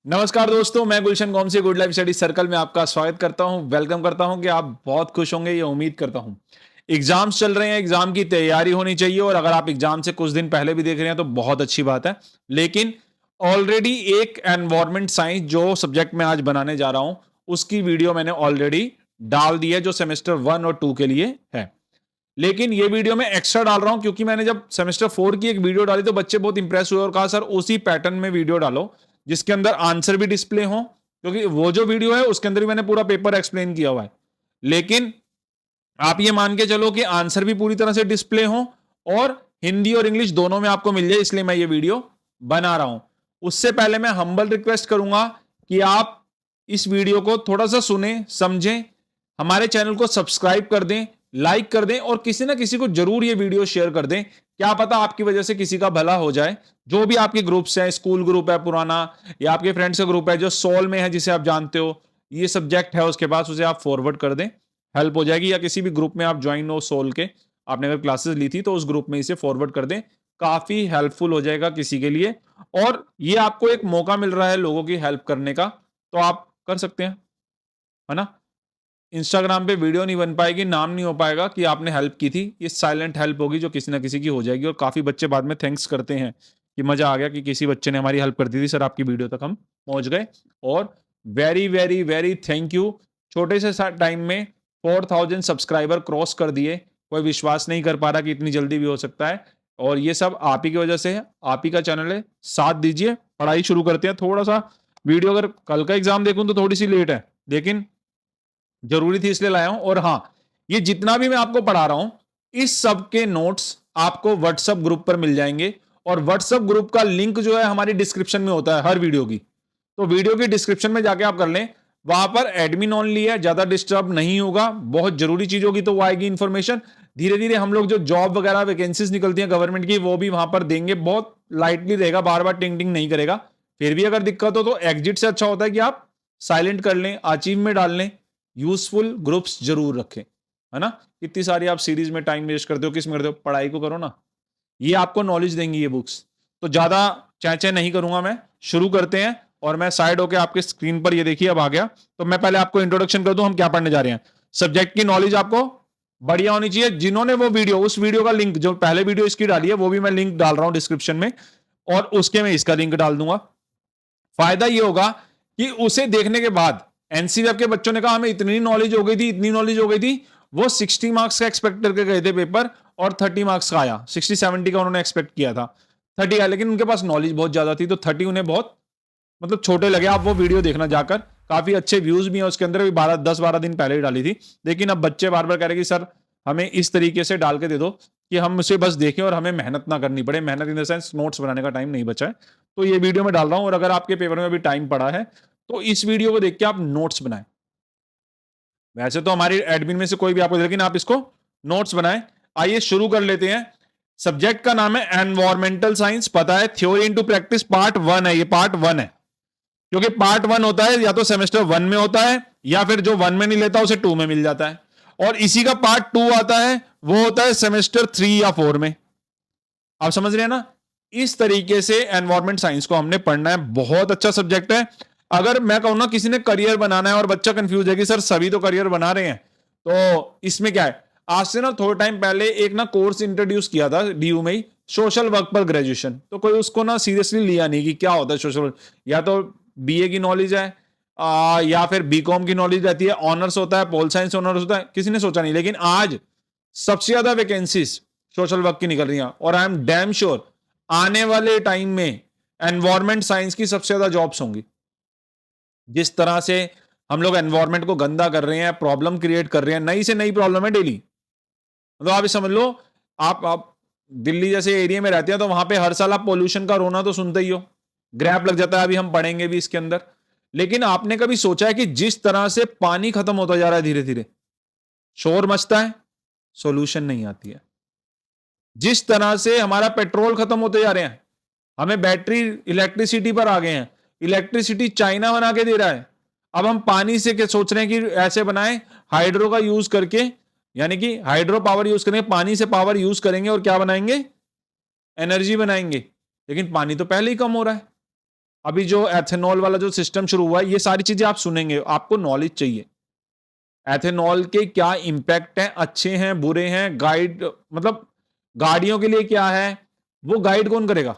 नमस्कार दोस्तों, मैं गुलशन गोमसी गुड लाइफ स्टडी सर्कल में आपका स्वागत करता हूं। वेलकम करता हूं कि आप बहुत खुश होंगे, ये उम्मीद करता हूं। एग्जाम्स चल रहे हैं, एग्जाम की तैयारी होनी चाहिए और अगर आप एग्जाम से कुछ दिन पहले भी देख रहे हैं तो बहुत अच्छी बात है। लेकिन ऑलरेडी एक एनवायरमेंट साइंस जो सब्जेक्ट मैं आज बनाने जा रहा हूं उसकी वीडियो मैंने ऑलरेडी डाल दी है, जो सेमेस्टर 1 और 2 के लिए है। लेकिन ये वीडियो मैं एक्स्ट्रा डाल रहा हूं क्योंकि मैंने जब सेमेस्टर 4 की एक वीडियो डाली तो बच्चे बहुत इंप्रेस हुए और कहा सर उसी पैटर्न में वीडियो डालो जिसके अंदर आंसर भी डिस्प्ले हो, क्योंकि वो जो वीडियो है उसके अंदर भी मैंने पूरा पेपर एक्सप्लेन किया हुआ है। लेकिन आप ये मान के चलो कि आंसर भी पूरी तरह से डिस्प्ले हो और हिंदी और इंग्लिश दोनों में आपको मिल जाए, इसलिए मैं ये वीडियो बना रहा हूं। उससे पहले मैं हम्बल रिक्वेस्ट करूंगा कि आप इस वीडियो को थोड़ा सा सुने, समझें, हमारे चैनल को सब्सक्राइब कर दें, लाइक कर दें और किसी ना किसी को जरूर ये वीडियो शेयर कर दें। क्या पता आपकी वजह से किसी का भला हो जाए। जो भी आपके ग्रुप्स हैं, स्कूल ग्रुप है पुराना या आपके फ्रेंड्स का ग्रुप है जो सोल में है, जिसे आप जानते हो ये सब्जेक्ट है उसके पास, उसे आप फॉरवर्ड कर दें, हेल्प हो जाएगी। या किसी भी ग्रुप में आप ज्वाइन हो सोल के, आपने अगर क्लासेस ली थी तो उस ग्रुप में इसे फॉरवर्ड कर दें, काफी हेल्पफुल हो जाएगा किसी के लिए। और ये आपको एक मौका मिल रहा है लोगों की हेल्प करने का, तो आप कर सकते हैं, है ना। इंस्टाग्राम पे वीडियो नहीं बन पाएगी, नाम नहीं हो पाएगा कि आपने हेल्प की थी, ये साइलेंट हेल्प होगी जो किसी ना किसी की हो जाएगी। और काफी बच्चे बाद में थैंक्स करते हैं कि मजा आ गया कि किसी बच्चे ने हमारी हेल्प कर दी थी सर, आपकी वीडियो तक हम पहुंच गए। और very very very thank you. छोटे से टाइम में 4000 सब्सक्राइबर क्रॉस कर दिए, कोई विश्वास नहीं कर पा रहा कि इतनी जल्दी भी हो सकता है। और ये सब आप ही की वजह से है, आप ही का चैनल है, साथ दीजिए। पढ़ाई शुरू करते हैं। थोड़ा सा वीडियो अगर कल का एग्जाम देखूं तो थोड़ी सी लेट है, लेकिन जरूरी थी इसलिए लाया हूं। और हां, ये जितना भी मैं आपको पढ़ा रहा हूं इस सब के नोट्स आपको व्हाट्सएप ग्रुप पर मिल जाएंगे। और व्हाट्सएप ग्रुप का लिंक जो है हमारी डिस्क्रिप्शन में होता है हर वीडियो की, तो वीडियो की डिस्क्रिप्शन में जाके आप कर लें। वहां पर एडमिन ओनली है, ज्यादा डिस्टर्ब नहीं होगा। बहुत जरूरी चीज होगी तो वो आएगी इंफॉर्मेशन। धीरे धीरे हम लोग जो जॉब वगैरह वैकेंसीज निकलती हैं गवर्नमेंट की वो भी वहां पर देंगे, बहुत लाइटली रहेगा, बार बार टिंग टिंग नहीं करेगा। फिर भी अगर दिक्कत हो तो एग्जिट से अच्छा होता है कि आप साइलेंट कर लें, अचीव में डाल लें। यूजफुल ग्रुप्स जरूर रखें, है ना। इतनी सारी आप सीरीज में टाइम वेस्ट करते हो, किस में करते हो, पढ़ाई को करो ना। ये आपको नॉलेज देंगी ये बुक्स। तो ज्यादा चैचे नहीं करूंगा मैं, शुरू करते हैं। और मैं साइड होके आपके स्क्रीन पर ये देखिए अब आ गया। तो मैं पहले आपको इंट्रोडक्शन कर दूं हम क्या पढ़ने जा रहे हैं। सब्जेक्ट की नॉलेज आपको बढ़िया होनी चाहिए। जिन्होंने वो वीडियो, उस वीडियो का लिंक, जो पहले वीडियो इसकी डाली है वो भी मैं लिंक डाल रहा हूं डिस्क्रिप्शन में, और उसके में इसका लिंक डाल दूंगा। फायदा ये होगा कि उसे देखने के बाद एनसीवेब के बच्चों ने कहा हमें इतनी नॉलेज हो गई थी, इतनी नॉलेज हो गई थी। वो 60 मार्क्स का एक्सपेक्ट करके गए थे पेपर और 30 मार्क्स का आया। 60-70 का उन्होंने एक्सपेक्ट किया था, 30 आया, लेकिन उनके पास नॉलेज बहुत ज्यादा थी तो 30 उन्हें बहुत मतलब छोटे लगे। आप वो वीडियो देखना जाकर, काफी अच्छे व्यूज भी हैं उसके अंदर भी। 10-12 दिन पहले ही डाली थी। लेकिन अब बच्चे बार बार कह रहे कि सर हमें इस तरीके से डाल के दे दो कि हम उसे बस देखें और हमें मेहनत ना करनी पड़े। मेहनत इन द सेंस नोट्स बनाने का टाइम नहीं बचा है, तो ये वीडियो में डाल रहा हूं। और अगर आपके पेपर में अभी टाइम पड़ा है तो इस वीडियो को देख के आप नोट्स बनाएं। वैसे तो हमारी एडमिन में से कोई भी आपको, लेकिन आप इसको नोट्स बनाएं। आइए शुरू कर लेते हैं। सब्जेक्ट का नाम है एनवायरमेंटल साइंस। पता है थ्योरी इनटू प्रैक्टिस पार्ट 1 है, ये पार्ट 1 है। क्योंकि पार्ट 1 होता है या तो सेमेस्टर 1 में होता है या फिर जो 1 में नहीं लेता उसे 2 में मिल जाता है। और इसी का पार्ट 2 आता है, वो होता है सेमेस्टर 3 या 4 में। आप समझ रहे हैं ना। इस तरीके से एनवायरमेंट साइंस को हमने पढ़ना है। बहुत अच्छा सब्जेक्ट है। अगर मैं कहूं ना किसी ने करियर बनाना है और बच्चा कंफ्यूज है कि सर सभी तो करियर बना रहे हैं, तो इसमें क्या है, आज से ना थोड़े टाइम पहले एक ना कोर्स इंट्रोड्यूस किया था डीयू में ही, सोशल वर्क पर ग्रेजुएशन। तो कोई उसको ना सीरियसली लिया नहीं कि क्या होता है सोशल वर्क। या तो बीए की नॉलेज है या फिर बीकॉम की नॉलेज रहती है, ऑनर्स होता है, पोल साइंस ऑनर्स होता है, किसी ने सोचा नहीं। लेकिन आज सबसे ज्यादा वैकेंसीज सोशल वर्क की निकल रही हैं और आई एम डैम श्योर आने वाले टाइम में एनवायरमेंट साइंस की सबसे ज्यादा जॉब्स होंगी। जिस तरह से हम लोग एनवायरमेंट को गंदा कर रहे हैं, प्रॉब्लम क्रिएट कर रहे हैं, नई से नई प्रॉब्लम है डेली। मतलब आप ये समझ लो, आप दिल्ली जैसे एरिया में रहते हैं तो वहां पे हर साल आप पोल्यूशन का रोना तो सुनते ही हो, ग्रैप लग जाता है। अभी हम पढ़ेंगे भी इसके अंदर। लेकिन आपने कभी सोचा है कि जिस तरह से पानी खत्म होता जा रहा है धीरे धीरे, शोर मचता है, सोल्यूशन नहीं आती है। जिस तरह से हमारा पेट्रोल खत्म होते जा रहे हैं, हमें बैटरी इलेक्ट्रिसिटी पर आ गए हैं, इलेक्ट्रिसिटी चाइना बना के दे रहा है। अब हम पानी से क्या सोच रहे हैं कि ऐसे बनाएं, हाइड्रो का यूज करके, यानी कि हाइड्रो पावर यूज करेंगे, पानी से पावर यूज करेंगे और क्या बनाएंगे, एनर्जी बनाएंगे। लेकिन पानी तो पहले ही कम हो रहा है। अभी जो एथेनॉल वाला जो सिस्टम शुरू हुआ है, ये सारी चीजें आप सुनेंगे, आपको नॉलेज चाहिए एथेनॉल के क्या इंपैक्ट हैं, अच्छे हैं बुरे हैं, गाइड मतलब गाड़ियों के लिए क्या है, वो गाइड कौन करेगा?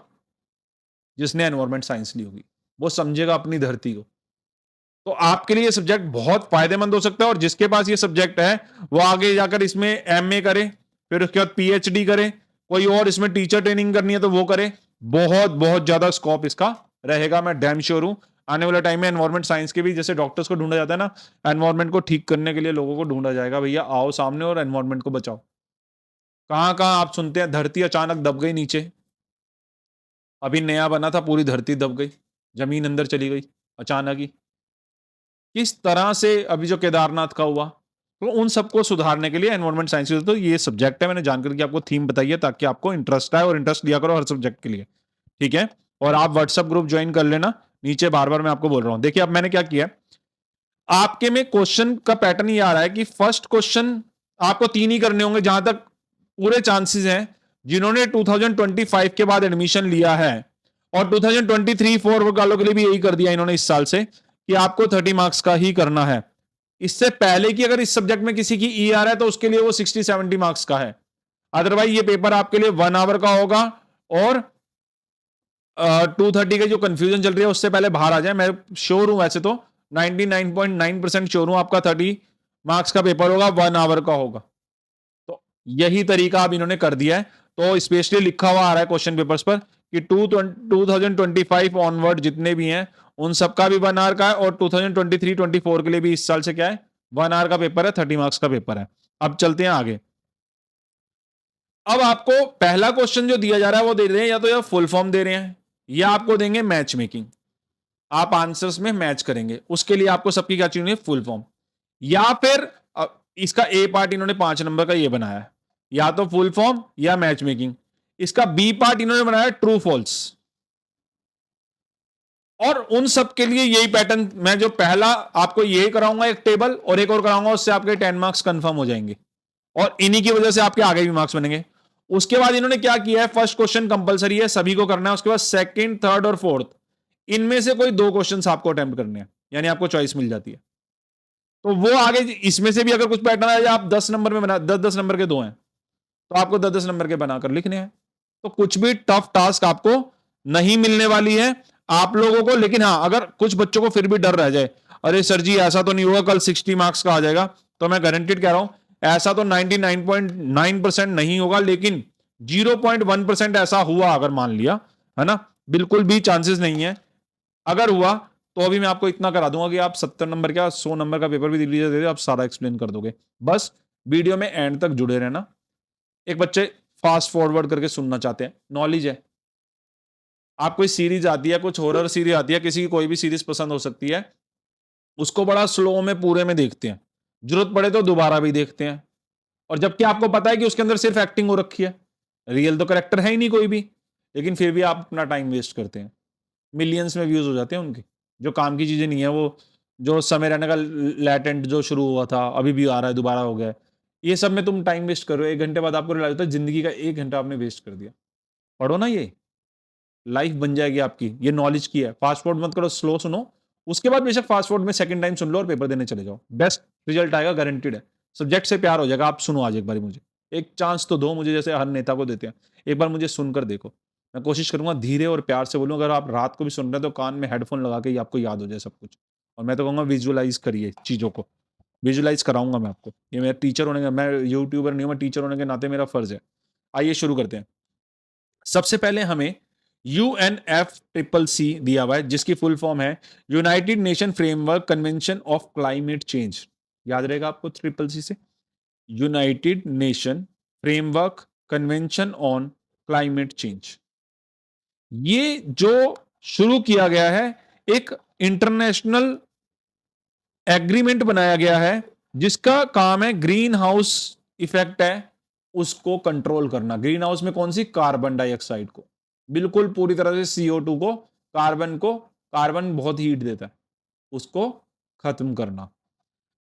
जिसने एनवायरमेंट साइंस ली होगी, वो समझेगा अपनी धरती को। तो आपके लिए ये सब्जेक्ट बहुत फायदेमंद हो सकता है, और जिसके पास ये सब्जेक्ट है वो आगे जाकर इसमें एमए करे, फिर उसके बाद पीएचडी करे, कोई और इसमें टीचर ट्रेनिंग करनी है तो वो करे। बहुत बहुत ज्यादा स्कोप इसका रहेगा, मैं डैम श्योर हूं। आने वाले टाइम में एनवायरमेंट साइंस के भी जैसे डॉक्टर्स को ढूंढा जाता है ना, एनवायरमेंट को ठीक करने के लिए लोगों को ढूंढा जाएगा, भैया आओ सामने और एनवायरमेंट को बचाओ। कहां कहां आप सुनते हैं धरती अचानक दब गई नीचे, अभी नया बना था पूरी धरती दब गई, जमीन अंदर चली गई अचानक ही। किस तरह से अभी जो केदारनाथ का हुआ, तो उन सबको सुधारने के लिए एनवायरमेंट साइंस, तो ये सब्जेक्ट है, मैंने जानकर के आपको थीम बताई है ताकि आपको इंटरेस्ट आए और इंटरेस्ट लिया करो हर सब्जेक्ट के लिए, ठीक है। और आप व्हाट्सएप ग्रुप ज्वाइन कर लेना, नीचे बार बार मैं आपको बोल रहा हूं। देखिए अब मैंने क्या किया, आपके में क्वेश्चन का पैटर्न ये आ रहा है कि फर्स्ट क्वेश्चन आपको 3 ही करने होंगे जहां तक पूरे चांसेस हैं, जिन्होंने 2025 के बाद एडमिशन लिया है, और 2023-4 वालों के लिए भी यही कर दिया इन्होंने इस साल से, कि आपको 30 मार्क्स का ही करना है। इससे पहले कि अगर इस सब्जेक्ट में किसी की ई आ रहा है तो उसके लिए वो 60-70 मार्क्स का है, अदरवाइज ये पेपर आपके लिए 1 आवर का होगा, और 230 के जो कंफ्यूजन चल रही है उससे पहले बाहर आ जाए। मैं श्योर हूं, वैसे तो 99.9% श्योर हूं आपका 30 मार्क्स का पेपर होगा, 1 आवर का होगा। तो यही तरीका अब इन्होंने कर दिया है, तो स्पेशली लिखा हुआ आ रहा है क्वेश्चन पेपर्स पर कि 2025 ऑनवर्ड जितने भी हैं उन सबका भी 1 आवर का है, और 2023-24 के लिए भी इस साल से क्या है, 1 आवर का पेपर है, 30 मार्क्स का पेपर है। अब चलते हैं आगे। अब आपको पहला क्वेश्चन जो दिया जा रहा है वो दे रहे हैं या तो या फुल फॉर्म दे रहे हैं, या आपको देंगे मैच मेकिंग, आप आंसर्स में मैच करेंगे, उसके लिए आपको सबकी क्या चाहिए, फुल फॉर्म, या फिर इसका ए पार्ट इन्होंने 5 नंबर का ये बनाया है, या तो फुल फॉर्म या मैच मेकिंग। इसका बी पार्ट इन्होंने बनाया ट्रू फॉल्स, और उन सब के लिए यही पैटर्न, मैं जो पहला आपको यही कराऊंगा एक टेबल, और एक और कराऊंगा, उससे आपके 10 मार्क्स कंफर्म हो जाएंगे, और इन्हीं की वजह से आपके आगे भी मार्क्स बनेंगे। उसके बाद इन्होंने क्या किया है, फर्स्ट क्वेश्चन कंपलसरी है, सभी को करना है, उसके बाद सेकंड, थर्ड और फोर्थ, इनमें से कोई 2 क्वेश्चंस आपको अटेम्प्ट करने हैं, यानी आपको चॉइस मिल जाती है। तो वो आगे इसमें से भी अगर कुछ पैटर्न आया, आप 10 नंबर में बना, 10-10 नंबर के 2 हैं, तो आपको 10-10 नंबर के बनाकर लिखने हैं। तो कुछ भी टफ टास्क आपको नहीं मिलने वाली है आप लोगों को। लेकिन हाँ, अगर कुछ बच्चों को फिर भी डर रह जाए, अरे सर जी ऐसा तो नहीं होगा कल 60 मार्क्स का आ जाएगा, तो मैं गारंटीड कह रहा हूं ऐसा तो 99.9% नहीं होगा, लेकिन 0.1% ऐसा हुआ अगर मान लिया, है ना, बिल्कुल भी चांसेस नहीं है, अगर हुआ तो अभी मैं आपको इतना करा दूंगा कि आप 70 नंबर का 100 नंबर का पेपर भी दे दीजिए, आप सारा एक्सप्लेन कर दोगे। बस वीडियो में एंड तक जुड़े रहना। एक बच्चे फास्ट फॉरवर्ड करके सुनना चाहते हैं, नॉलेज है, आप कोई सीरीज आती है, कुछ हॉरर सीरीज आती है, किसी की कोई भी सीरीज पसंद हो सकती है, उसको बड़ा स्लो में पूरे में देखते हैं, जरूरत पड़े तो दोबारा भी देखते हैं, और जबकि आपको पता है कि उसके अंदर सिर्फ एक्टिंग हो रखी है, रियल तो करेक्टर है ही नहीं कोई भी, लेकिन फिर भी आप अपना टाइम वेस्ट करते हैं। मिलियंस में व्यूज हो जाते हैं उनके, जो काम की चीजें नहीं है, वो जो समय रहने का लैटेंट जो शुरू हुआ था अभी भी आ रहा है, दोबारा हो गया, ये सब में तुम टाइम वेस्ट करो, 1 घंटे बाद आपको रियलाइज होता है जिंदगी का 1 घंटा आपने वेस्ट कर दिया। पढ़ो ना, ये लाइफ बन जाएगी आपकी, ये नॉलेज की है। फास्ट फॉरवर्ड मत करो, स्लो सुनो, उसके बाद बेशक फास्ट फॉरवर्ड में सेकंड टाइम सुन लो और पेपर देने चले जाओ, बेस्ट रिजल्ट आएगा, गारंटीड है। सब्जेक्ट से प्यार हो जाएगा। आप सुनो आज एक बार, मुझे एक चांस तो दो, मुझे जैसे हर नेता को देते हैं, एक बार मुझे सुनकर देखो। मैं कोशिश करूंगा धीरे और प्यार से बोलूं, अगर आप रात को भी सुन रहे हैं तो कान में हेडफोन लगा के ही आपको याद हो जाए सब कुछ। और मैं तो कहूंगा विजुअलाइज करिए चीजों को, विजुअलाइज कराऊंगा मैं आपको, ये मेरा टीचर होने का, मैं यूट्यूबर नहीं हूं, मैं टीचर होने के नाते मेरा फर्ज है। आइए शुरू करते हैं। सबसे पहले हमें UNFCCC दिया हुआ है, जिसकी फुल फॉर्म है United nation framework convention of climate change. याद रहेगा आपको CCC से, United nation framework convention on climate change. ये जो शुरू किया गया है, एक इंटरनेशनल एग्रीमेंट बनाया गया है, जिसका काम है ग्रीन हाउस इफेक्ट है उसको कंट्रोल करना। ग्रीन हाउस में कौन सी, कार्बन डाइऑक्साइड को, बिल्कुल पूरी तरह से CO2 को, कार्बन बहुत हीट देता है, उसको खत्म करना।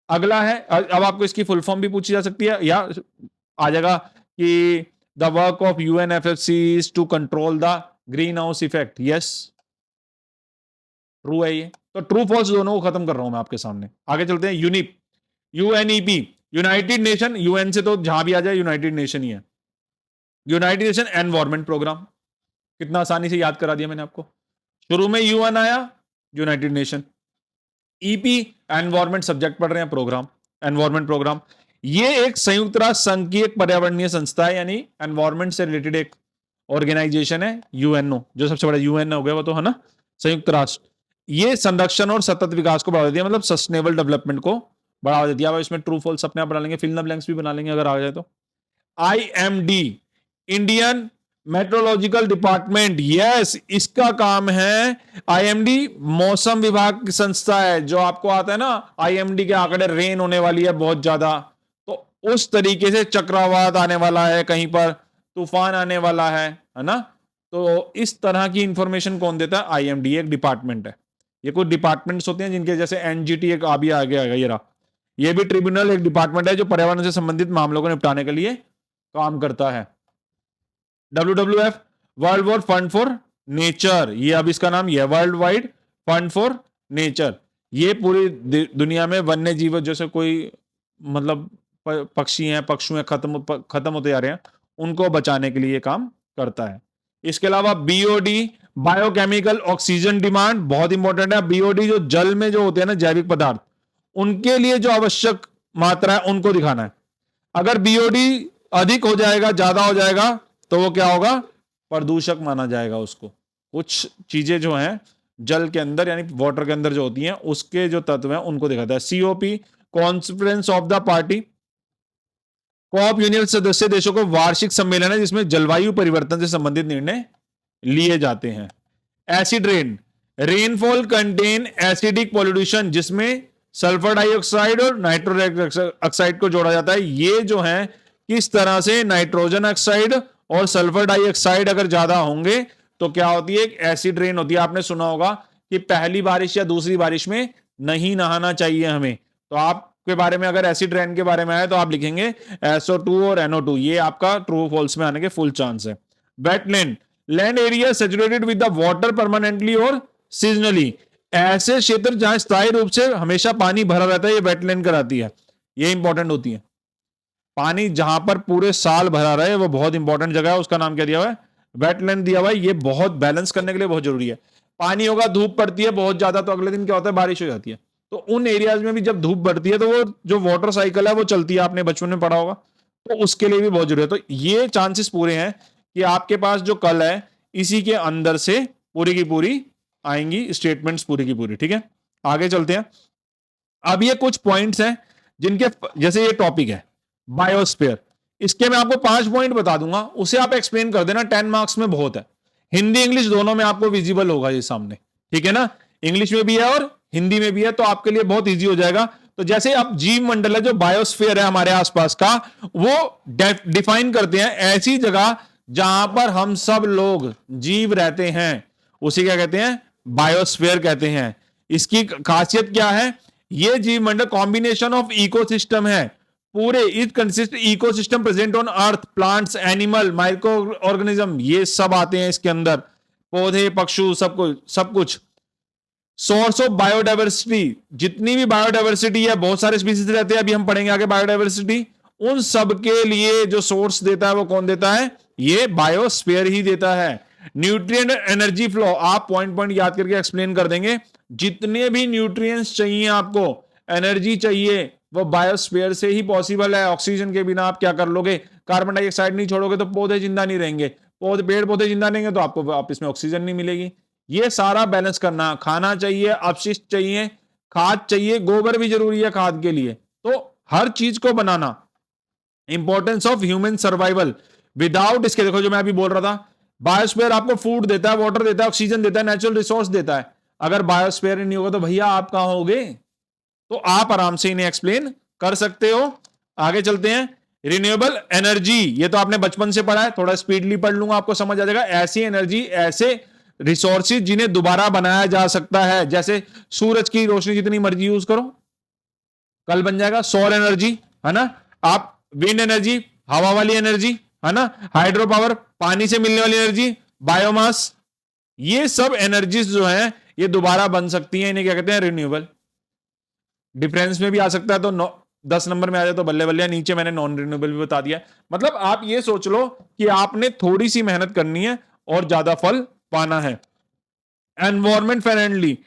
अगला है, अब आपको इसकी फुल फॉर्म भी पूछी जा सकती है, या आ जाएगा कि the work of UNFCCC is to control the green house effect. Yes, true है ये, तो ट्रू फॉल्स दोनों को खत्म कर रहा हूं मैं आपके सामने। आगे चलते हैं। UNEP, UNEP, United nation, UN से तो जहां भी आ जाए यूनाइटेड नेशन ही है। यूनाइटेड नेशन एनवायरमेंट प्रोग्राम, कितना आसानी से याद करा दिया मैंने आपको। शुरू में यूएन आया, United nation. EP, environment subject पढ़ रहे हैं, प्रोग्राम, एनवायरमेंट प्रोग्राम। ये एक संयुक्त राष्ट्र संघ की एक पर्यावरणीय संस्था है, यानी एनवायरमेंट से रिलेटेड एक ऑर्गेनाइजेशन है, यूएनओ, जो सबसे बड़ा यूएन हो गया वो तो है ना, संयुक्त राष्ट्र। ये संरक्षण और सतत विकास को बढ़ावा देती है, मतलब सस्टेनेबल डेवलपमेंट को बढ़ावा देती है। अब इसमें ट्रू फॉल्स अपने आप बना लेंगे, फिल इन द ब्लैंक्स भी बना लेंगे अगर आ जाए तो। IMD, Indian meteorological department, yes, इसका काम है। आईएमडी मौसम विभाग की संस्था है, जो आपको आता है ना आईएमडी के आंकड़े, रेन होने वाली है बहुत ज्यादा, तो उस तरीके से चक्रवात आने वाला है, कहीं पर तूफान आने वाला है ना, तो इस तरह की इंफॉर्मेशन कौन देता है? आईएमडी एक डिपार्टमेंट है। ये कुछ डिपार्टमेंट्स होते हैं जिनके, जैसे एनजीटी एक आ गया ये रहा, ये भी ट्रिब्यूनल एक डिपार्टमेंट है जो पर्यावरण से संबंधित मामलों को निपटाने के लिए काम करता है। WWF, world war fund for nature, ये अब इसका नाम ये world wide fund for nature. ये पूरी दुनिया में वन्य जीव जैसे कोई मतलब पक्षी हैं, पक्षु हैं, खत्म होते जा रहे हैं, उनको बचाने के लिए काम करता है। इसके अलावा बीओडी, बायोकेमिकल ऑक्सीजन डिमांड, बहुत इंपॉर्टेंट है। बीओडी जो जल में जो होते हैं ना जैविक पदार्थ, उनके लिए जो आवश्यक मात्रा है उनको दिखाना है। अगर बीओडी अधिक हो जाएगा, ज्यादा हो जाएगा, तो वो क्या होगा? प्रदूषक माना जाएगा उसको। कुछ चीजें जो हैं जल के अंदर यानी वाटर के अंदर जो होती हैं, उसके जो तत्व हैं उनको दिखाता है। COP, conference of the party, COP union सदस्य देशों को वार्षिक सम्मेलन है जिसमें जलवायु परिवर्तन से संबंधित निर्णय लिए जाते हैं। Acid rain, rainfall contain acidic pollution, जिसमें सल्फर डाइऑक्साइड और नाइट्रोजन ऑक्साइड को जोड़ा जाता है। ये जो है किस तरह से नाइट्रोजन ऑक्साइड और सल्फर डाइऑक्साइड अगर ज्यादा होंगे तो क्या होती है? एक एसिड रेन होती है। आपने सुना होगा कि पहली बारिश या दूसरी बारिश में नहीं नहाना चाहिए हमें, तो आपके बारे में अगर एसिड रेन के बारे में आए तो आप लिखेंगे SO2 और NO2। ये आपका ट्रू फॉल्स में आने के फुल चांस है। Wetland, land area saturated with the water permanently और सीजनली, ऐसे क्षेत्र जहां स्थायी रूप से हमेशा पानी भरा रहता है, ये वेटलैंड कराती है। ये इंपॉर्टेंट होती है। पानी जहां पर पूरे साल भरा रहे वो बहुत इंपॉर्टेंट जगह है, उसका नाम क्या दिया हुआ है? वेटलैंड दिया हुआ है। ये बहुत बैलेंस करने के लिए बहुत जरूरी है। पानी होगा, धूप पड़ती है बहुत ज्यादा, तो अगले दिन क्या होता है? बारिश हो जाती है। तो उन एरियाज में भी जब धूप बढ़ती है तो वो जो वाटर साइकिल है वो चलती है, आपने बचपन में पढ़ा होगा, तो उसके लिए भी बहुत जरूरी है। तो ये चांसेस पूरे हैं कि आपके पास जो कल है इसी के अंदर से पूरी की पूरी आएंगी स्टेटमेंट्स, पूरी की पूरी। ठीक है, आगे चलते हैं। अब ये कुछ पॉइंट्स हैं जिनके, जैसे ये टॉपिक है बायोस्फीयर, इसके मैं आपको 5 पॉइंट बता दूंगा, उसे आप एक्सप्लेन कर देना, 10 मार्क्स में बहुत है। हिंदी इंग्लिश दोनों में आपको विजिबल होगा ये सामने, ठीक है ना? इंग्लिश में भी है और हिंदी में भी है, तो आपके लिए बहुत इजी हो जाएगा। तो जैसे अब जीव मंडल है, जो बायोस्फीयर है हमारे आसपास का, वो डिफाइन करते हैं ऐसी जगह जहां पर हम सब लोग जीव रहते हैं, उसे क्या कहते हैं? बायोस्फीयर कहते हैं। इसकी खासियत क्या है? ये जीव मंडल कॉम्बिनेशन ऑफ इकोसिस्टम है पूरे। It consist ecosystem present on earth, plants, animal, micro organism, ये सब आते हैं इसके अंदर, पौधे, पक्षु, सब कुछ। सोर्स ऑफ बायोडाइवर्सिटी, जितनी भी बायोडाइवर्सिटी है, बहुत सारे स्पीसीज रहते हैं, अभी हम पढ़ेंगे आगे बायोडाइवर्सिटी, उन सब के लिए जो सोर्स देता है वो कौन देता है? ये बायोस्फीयर ही देता है। न्यूट्रिएंट एनर्जी फ्लो, आप पॉइंट याद करके एक्सप्लेन कर देंगे। जितने भी न्यूट्रिएंट्स चाहिए आपको, एनर्जी चाहिए, वो बायोस्फीयर से ही पॉसिबल है। ऑक्सीजन के बिना आप क्या कर लोगे? कार्बन डाइऑक्साइड नहीं छोड़ोगे तो पौधे जिंदा नहीं रहेंगे, पेड़ पौधे जिंदा रहेंगे तो आपको आप इसमें ऑक्सीजन नहीं मिलेगी। ये सारा बैलेंस करना, खाना चाहिए, अपशिष्ट चाहिए, खाद चाहिए, गोबर भी जरूरी है खाद के लिए, तो हर चीज को बनाना। Importance of human survival, without इसके, देखो जो मैं अभी बोल रहा था, बायोस्फीयर आपको फूड देता है, वाटर देता है, ऑक्सीजन देता है, नेचुरल रिसोर्स देता है। अगर बायोस्फीयर नहीं होगा तो भैया आप कहां होगे? तो आप आराम से इन्हें एक्सप्लेन कर सकते हो। आगे चलते हैं। रिन्यूएबल एनर्जी, ये तो आपने बचपन से पढ़ा है, थोड़ा स्पीडली पढ़ लूंगा आपको समझ आ जाएगा। ऐसी एनर्जी, ऐसे रिसोर्सेज जिन्हें दोबारा बनाया जा सकता है, जैसे सूरज की रोशनी जितनी मर्जी यूज करो, कल बन जाएगा। सौर एनर्जी, है ना? आप विंड एनर्जी, हवा वाली एनर्जी, है ना? हाइड्रो पावर, पानी से मिलने वाली एनर्जी, बायोमास, ये सब एनर्जीज जो है ये दोबारा बन सकती हैं, इन्हें क्या कहते हैं, रिन्यूएबल। डिफरेंस में भी आ सकता है तो 10 नंबर में आ जाए तो बल्ले बल्ले, नीचे मैंने नॉन रिन्यूएबल भी बता दिया। मतलब आप ये सोच लो कि आपने थोड़ी सी मेहनत करनी है और ज्यादा फल पाना है। Environment friendly,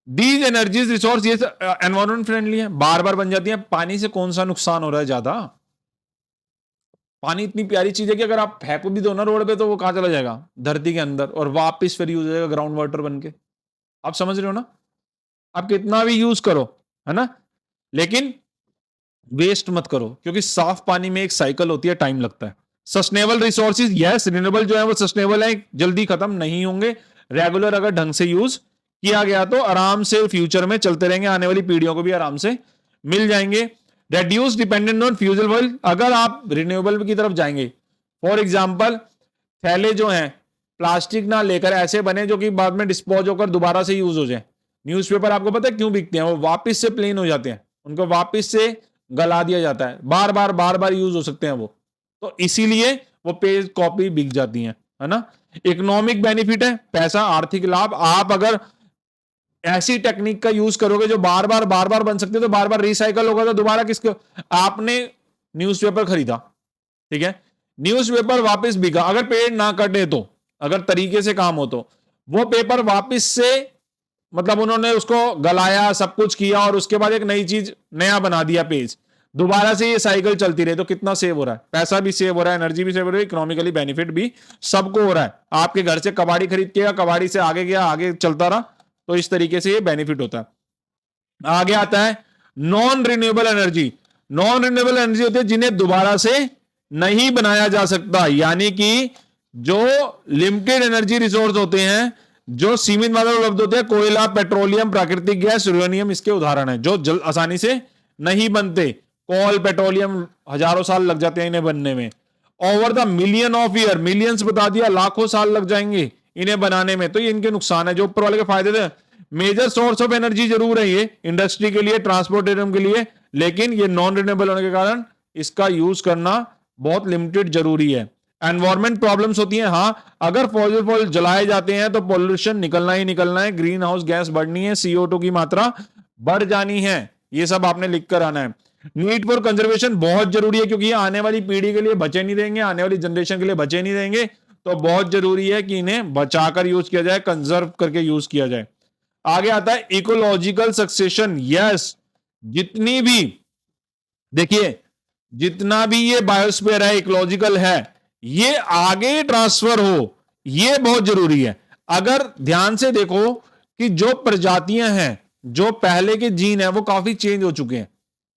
these energies resource, ये एनवायरमेंट फ्रेंडली है, बार बार बन जाती है। पानी से कौन सा नुकसान हो रहा है ज्यादा? पानी इतनी प्यारी चीज है कि अगर आप फेंक भी दो ना रोड पे तो वो कहां चला जाएगा, धरती के अंदर, और वापस फिर यूज हो जाएगा ग्राउंड वाटर बन के। आप समझ रहे हो ना? आप कितना भी यूज करो, है ना, लेकिन वेस्ट मत करो, क्योंकि साफ पानी में एक साइकिल होती है, टाइम लगता है। सस्टेनेबल रिसोर्सेज, यस, रिन्यूएबल जो है वो सस्टेनेबल है, जल्दी खत्म नहीं होंगे। रेगुलर अगर ढंग से यूज किया गया तो आराम से फ्यूचर में चलते रहेंगे, आने वाली पीढ़ियों को भी आराम से मिल जाएंगे। रेड्यूस डिपेंडेंट ऑन फ्यूजल ऑयल, अगर आप रिन्यूएबल की तरफ जाएंगे, फॉर एग्जाम्पल थैले जो हैं प्लास्टिक ना लेकर ऐसे बने जो कि बाद में डिस्पोज होकर दोबारा से यूज हो जाए। न्यूज़पेपर आपको पता है क्यों बिकते हैं? वो वापस से प्लेन हो जाते हैं, उनको वापस से गला दिया जाता है, बार बार यूज हो सकते हैं वो, तो इसीलिए वो पेज कॉपी बिक जाती है ना। इकोनॉमिक बेनिफिट है, पैसा, आर्थिक लाभ। आप अगर ऐसी टेक्निक का यूज करोगे जो बार बार बन सकते, तो बार बार रिसाइकल होगा, तो दोबारा किसको? आपने न्यूज़पेपर खरीदा, ठीक है, न्यूज़पेपर वापस बिका, अगर पेड़ ना कटे तो, अगर तरीके से काम हो तो वो पेपर वापस से, मतलब उन्होंने उसको गलाया, सब कुछ किया, और उसके बाद एक नई चीज नया बना दिया पेज, दोबारा से ये साइकिल चलती रही, तो कितना सेव हो रहा है? पैसा भी सेव हो रहा है, एनर्जी भी सेव हो रही है, इकोनॉमिकली बेनिफिट भी सबको हो रहा है। आपके घर से कबाड़ी खरीद के, कबाड़ी से आगे गया, आगे चलता रहा, तो इस तरीके से ये बेनिफिट होता है। आगे आता है non renewable energy. Non renewable energy होती है जिन्हें दोबारा से नहीं बनाया जा सकता, यानी कि जो लिमिटेड एनर्जी रिसोर्स होते हैं, जो सीमित मात्रा में उपलब्ध होते हैं, कोयला, पेट्रोलियम, प्राकृतिक गैस, यूरेनियम इसके उदाहरण है, जो जल आसानी से नहीं बनते। कोल, पेट्रोलियम हजारों साल लग जाते हैं इन्हें बनने में। Over the million of year, millions बता दिया, लाखों साल लग जाएंगे इन्हें बनाने में, तो ये इनके नुकसान है। जो ऊपर वाले के फायदे थे, मेजर सोर्स ऑफ एनर्जी जरूर है ये इंडस्ट्री के लिए, ट्रांसपोर्टेशन के लिए, लेकिन ये नॉन रिन्यूएबल होने के कारण इसका यूज करना बहुत लिमिटेड जरूरी है। एनवायरमेंट प्रॉब्लम्स होती हैं, हाँ, अगर फॉसिल फ्यूल जलाए जाते हैं तो पोल्यूशन निकलना ही निकलना है, ग्रीन हाउस गैस बढ़नी है, CO2 की मात्रा बढ़ जानी है, ये सब आपने लिख कर आना है। नीड फॉर कंजर्वेशन बहुत जरूरी है, क्योंकि ये आने वाली पीढ़ी के लिए बचे नहीं देंगे, आने वाली जनरेशन के लिए बचे नहीं देंगे, तो बहुत जरूरी है कि इन्हें बचाकर यूज किया जाए, कंजर्व करके यूज किया जाए। आगे आता है इकोलॉजिकल सक्सेशन, यस, जितनी भी, देखिए, जितना भी ये बायोस्फीयर है, इकोलॉजिकल है, ये आगे ट्रांसफर हो, ये बहुत जरूरी है। अगर ध्यान से देखो कि जो प्रजातियां हैं, जो पहले के जीन है, वो काफी चेंज हो चुके हैं,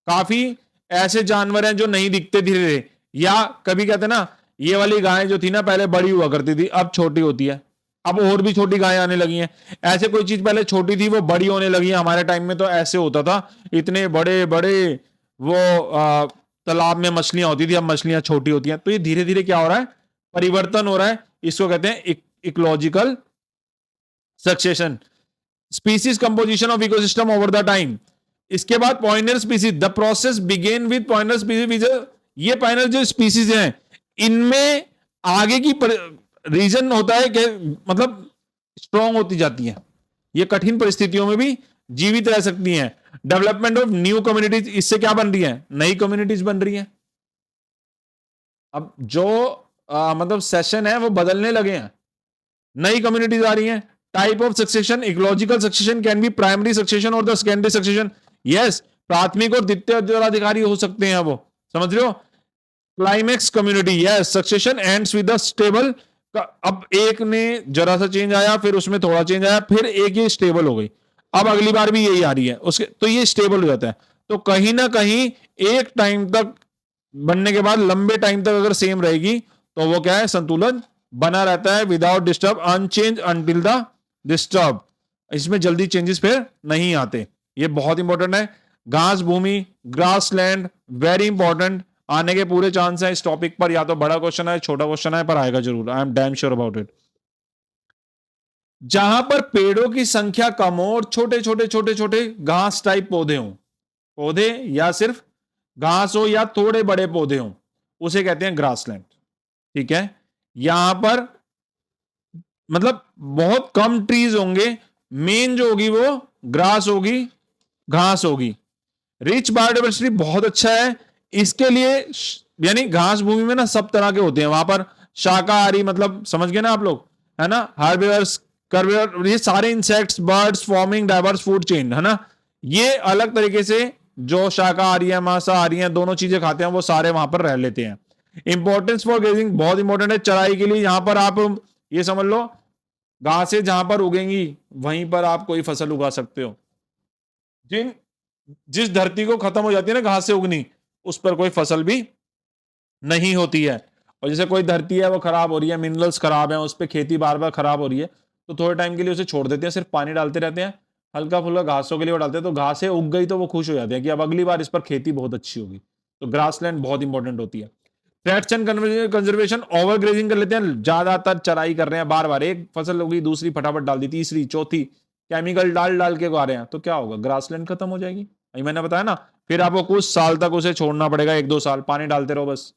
काफी ऐसे जानवर हैं जो नहीं दिखते धीरे धीरे, या कभी कहते ना, ये वाली गाय जो थी ना पहले बड़ी हुआ करती थी, अब छोटी होती है, अब और भी छोटी गायें आने लगी हैं। ऐसे कोई चीज पहले छोटी थी वो बड़ी होने लगी है। हमारे टाइम में तो ऐसे होता था, इतने बड़े बड़े वो तालाब में मछलियां होती थी, अब मछलियां छोटी होती हैं। तो ये धीरे धीरे क्या हो रहा है? परिवर्तन हो रहा है, इसको कहते हैं ecological succession. Species composition of ecosystem over the time. इसके बाद pioneer species, the process begin with pioneer species. ये पॉइनर जो स्पीसीज हैं, इनमें आगे की रीजन होता है कि मतलब स्ट्रांग होती जाती है, ये कठिन परिस्थितियों में भी जीवित रह सकती हैं। डेवलपमेंट ऑफ न्यू कम्युनिटीज, इससे क्या बन रही है? नई कम्युनिटीज बन रही हैं। अब जो मतलब सेशन है वो बदलने लगे हैं, नई कम्युनिटीज आ रही हैं। Type of succession, ecological succession can be primary succession और द सेकेंडरी सक्सेशन। यस, प्राथमिक और द्वितीय उत्तराधिकारी हो सकते हैं वो, समझ रहे हो? Climax community, yes, succession ends with the stable. अब एक ने जरा सा चेंज आया, फिर उसमें थोड़ा चेंज आया, फिर एक ये स्टेबल हो गई, अब अगली बार भी यही आ रही है उसके, तो ये स्टेबल हो जाता है। तो कहीं ना कहीं एक टाइम तक बनने के बाद लंबे टाइम तक अगर सेम रहेगी तो वो क्या है? संतुलन बना रहता है, without disturb, unchange until the disturb. इसमें जल्दी चेंजेस फिर नहीं आते, ये बहुत इंपॉर्टेंट है। घास भूमि, ग्रास लैंड, वेरी इंपॉर्टेंट, आने के पूरे चांस है इस टॉपिक पर, या तो बड़ा क्वेश्चन है, छोटा क्वेश्चन है, पर आएगा जरूर, I am damn sure about it. जहां पर पेड़ों की संख्या कम हो और छोटे छोटे छोटे छोटे घास टाइप पौधे हों, पौधे या सिर्फ घास हो या थोड़े बड़े पौधे हों, उसे कहते हैं ग्रासलैंड, ठीक है। यहां पर मतलब बहुत कम ट्रीज होंगे, मेन जो होगी वो ग्रास होगी, घास होगी। रिच बायोडाइवर्सिटी बहुत अच्छा है इसके लिए, यानी घास भूमि में ना सब तरह के होते हैं वहां पर, शाकाहारी मतलब समझ गए ना आप लोग, है ना, हार्बिवर्स, कर्बिवर, ये सारे insects, birds, forming diverse food chain, है ना, ये अलग तरीके से जो शाकाहारी है मांसाहारी है दोनों चीजें खाते हैं वो सारे वहां पर रह लेते हैं। इंपॉर्टेंस फॉर ग्रेजिंग बहुत इंपॉर्टेंट है चराई के लिए। यहां पर आप ये समझ लो घासें जहां पर उगेंगी वहीं पर आप कोई फसल उगा सकते हो। जिन जिस धरती को खत्म हो जाती है ना घास से उगनी, उस पर कोई फसल भी नहीं होती है। और जैसे कोई धरती है वो खराब हो रही है, मिनरल्स खराब है, उस पर खेती बार बार खराब हो रही है, तो थोड़े टाइम के लिए उसे छोड़ देते हैं, सिर्फ पानी डालते रहते हैं, हल्का फुल्का घासों के लिए वो डालते हैं, तो घासें उग गई तो वो खुश हो जाते हैं कि अब अगली बार इस पर खेती बहुत अच्छी होगी। तो ग्रासलैंड बहुत इंपॉर्टेंट होती है। Threats and conservation, over grazing कर लेते हैं, ज्यादातर चराई कर रहे हैं, बार बार एक फसल होगी दूसरी फटाफट डाल दी, तीसरी चौथी केमिकल डाल डाल के आ रहे हैं, तो क्या होगा, ग्रासलैंड खत्म हो जाएगी। मैंने बताया ना, फिर आपको कुछ साल तक उसे छोड़ना पड़ेगा, 1-2 साल पानी डालते रहो बस,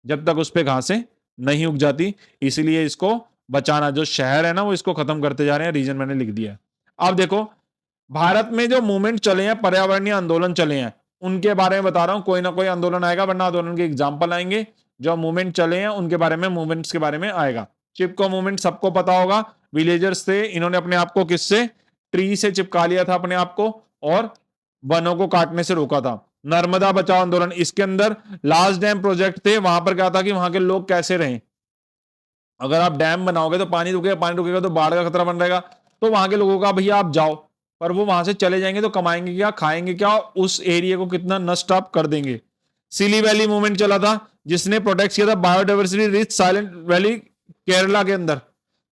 जब तक उस पर घासें नहीं उग जाती। इसीलिए इसको बचाना, जो शहर है ना वो इसको खत्म करते जा रहे हैं, रीजन मैंने लिख दिया है। अब देखो भारत में जो मूवमेंट चले हैं, पर्यावरणीय आंदोलन चले हैं, उनके बारे में बता रहा हूं, कोई ना कोई आंदोलन आएगा, वरना आंदोलन के एग्जाम्पल आएंगे। जो मूवमेंट चले हैं उनके बारे में, मूवमेंट्स के बारे में आएगा। चिपको मूवमेंट सबको पता होगा, विलेजर्स थे, इन्होंने अपने आप को किससे, ट्री से चिपका लिया था अपने आप को, और वनों को काटने से रोका था। नर्मदा बचाओ आंदोलन, इसके अंदर लास्ट डैम प्रोजेक्ट थे, वहां पर क्या था कि वहां के लोग कैसे रहें, अगर आप डैम बनाओगे तो पानी रुकेगा, पानी रुकेगा तो बाढ़ का खतरा बन रहेगा, तो वहां के लोगों का भैया आप जाओ, पर वो वहां से चले जाएंगे तो कमाएंगे क्या, खाएंगे क्या, उस एरिया को कितना नष्ट आप कर देंगे। सिली वैली मूवमेंट चला था, जिसने प्रोटेक्ट किया था biodiversity rich silent valley Kerala के अंदर,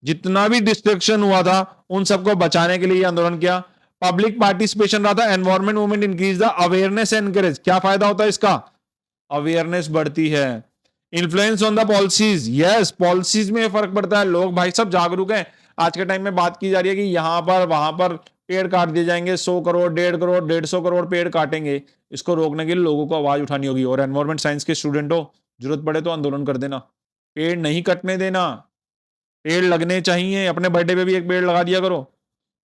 जितना भी डिस्ट्रक्शन हुआ था उन सबको बचाने के लिए आंदोलन किया। पब्लिक पार्टिसिपेशन रहा था, environment movement increase the awareness encourage, क्या फायदा होता है इसका, अवेयरनेस बढ़ती है। Influence on the policies, yes policies में फर्क पड़ता है, लोग भाई सब जागरूक हैं। आज के टाइम में बात की जा रही है कि यहां पर वहां पर पेड़ काट दिए जाएंगे, 100 करोड़ 1.5 करोड़ 150 करोड़ पेड़ काटेंगे, इसको रोकने के लिए लोगों को आवाज उठानी होगी। और एनवायरमेंट साइंस के स्टूडेंट हो, जरूरत पड़े तो आंदोलन कर देना, पेड़ नहीं कटने देना, पेड़ लगने चाहिए, अपने बर्थडे पे भी एक पेड़ लगा दिया करो,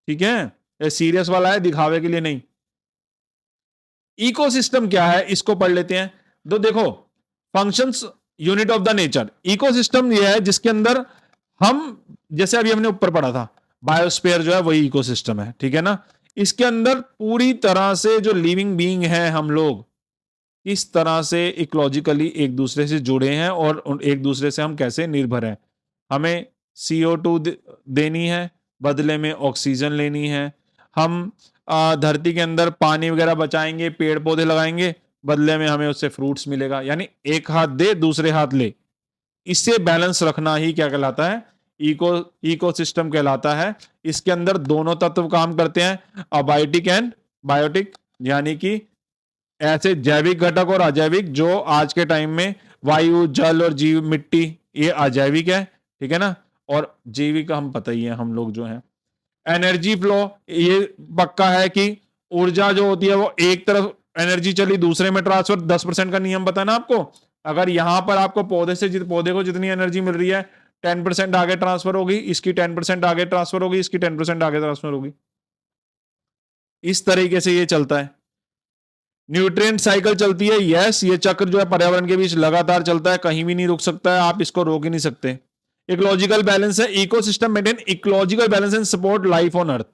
ठीक है, ये सीरियस वाला है, दिखावे के लिए नहीं। इकोसिस्टम क्या है इसको पढ़ लेते हैं। तो देखो functions unit of the nature, ecosystem ये है जिसके अंदर हम, जैसे अभी हमने ऊपर पढ़ा था बायोस्फीयर जो है वही इकोसिस्टम है, ठीक है ना। इसके अंदर पूरी तरह से जो लिविंग बीइंग है हम लोग, इस तरह से इकोलॉजिकली एक दूसरे से जुड़े हैं और एक दूसरे से हम कैसे निर्भर हैं। हमें CO2 देनी है, बदले में ऑक्सीजन लेनी है। हम धरती के अंदर पानी वगैरह बचाएंगे, पेड़ पौधे लगाएंगे, बदले में हमें उससे फ्रूट्स मिलेगा, यानी एक हाथ दे दूसरे हाथ ले। इससे बैलेंस रखना ही क्या कहलाता है, इकोसिस्टम कहलाता है। इसके अंदर दोनों तत्व काम करते हैं, अबायोटिक एंड बायोटिक, यानी कि ऐसे जैविक घटक और अजैविक, जो आज के टाइम में वायु जल और जीव मिट्टी ये अजैविक है, ठीक है ना, और जैविक हम पता ही है हम लोग जो हैं। एनर्जी फ्लो, ये पक्का है कि ऊर्जा जो होती है वो एक तरफ एनर्जी चली दूसरे में ट्रांसफर, 10% का नियम पता है ना आपको। अगर यहां पर आपको पौधे को जितनी एनर्जी मिल रही है 10% आगे ट्रांसफर होगी, इसकी 10% आगे ट्रांसफर होगी, इसकी 10% आगे ट्रांसफर होगी, इस तरीके से ये चलता है। न्यूट्रिएंट साइकिल चलती है, यस ये चक्र जो है पर्यावरण के बीच लगातार चलता है, कहीं भी नहीं रुक सकता है, आप इसको रोक ही नहीं सकते। इकोलॉजिकल बैलेंस है, ecosystem maintain ecological balance and support life on earth.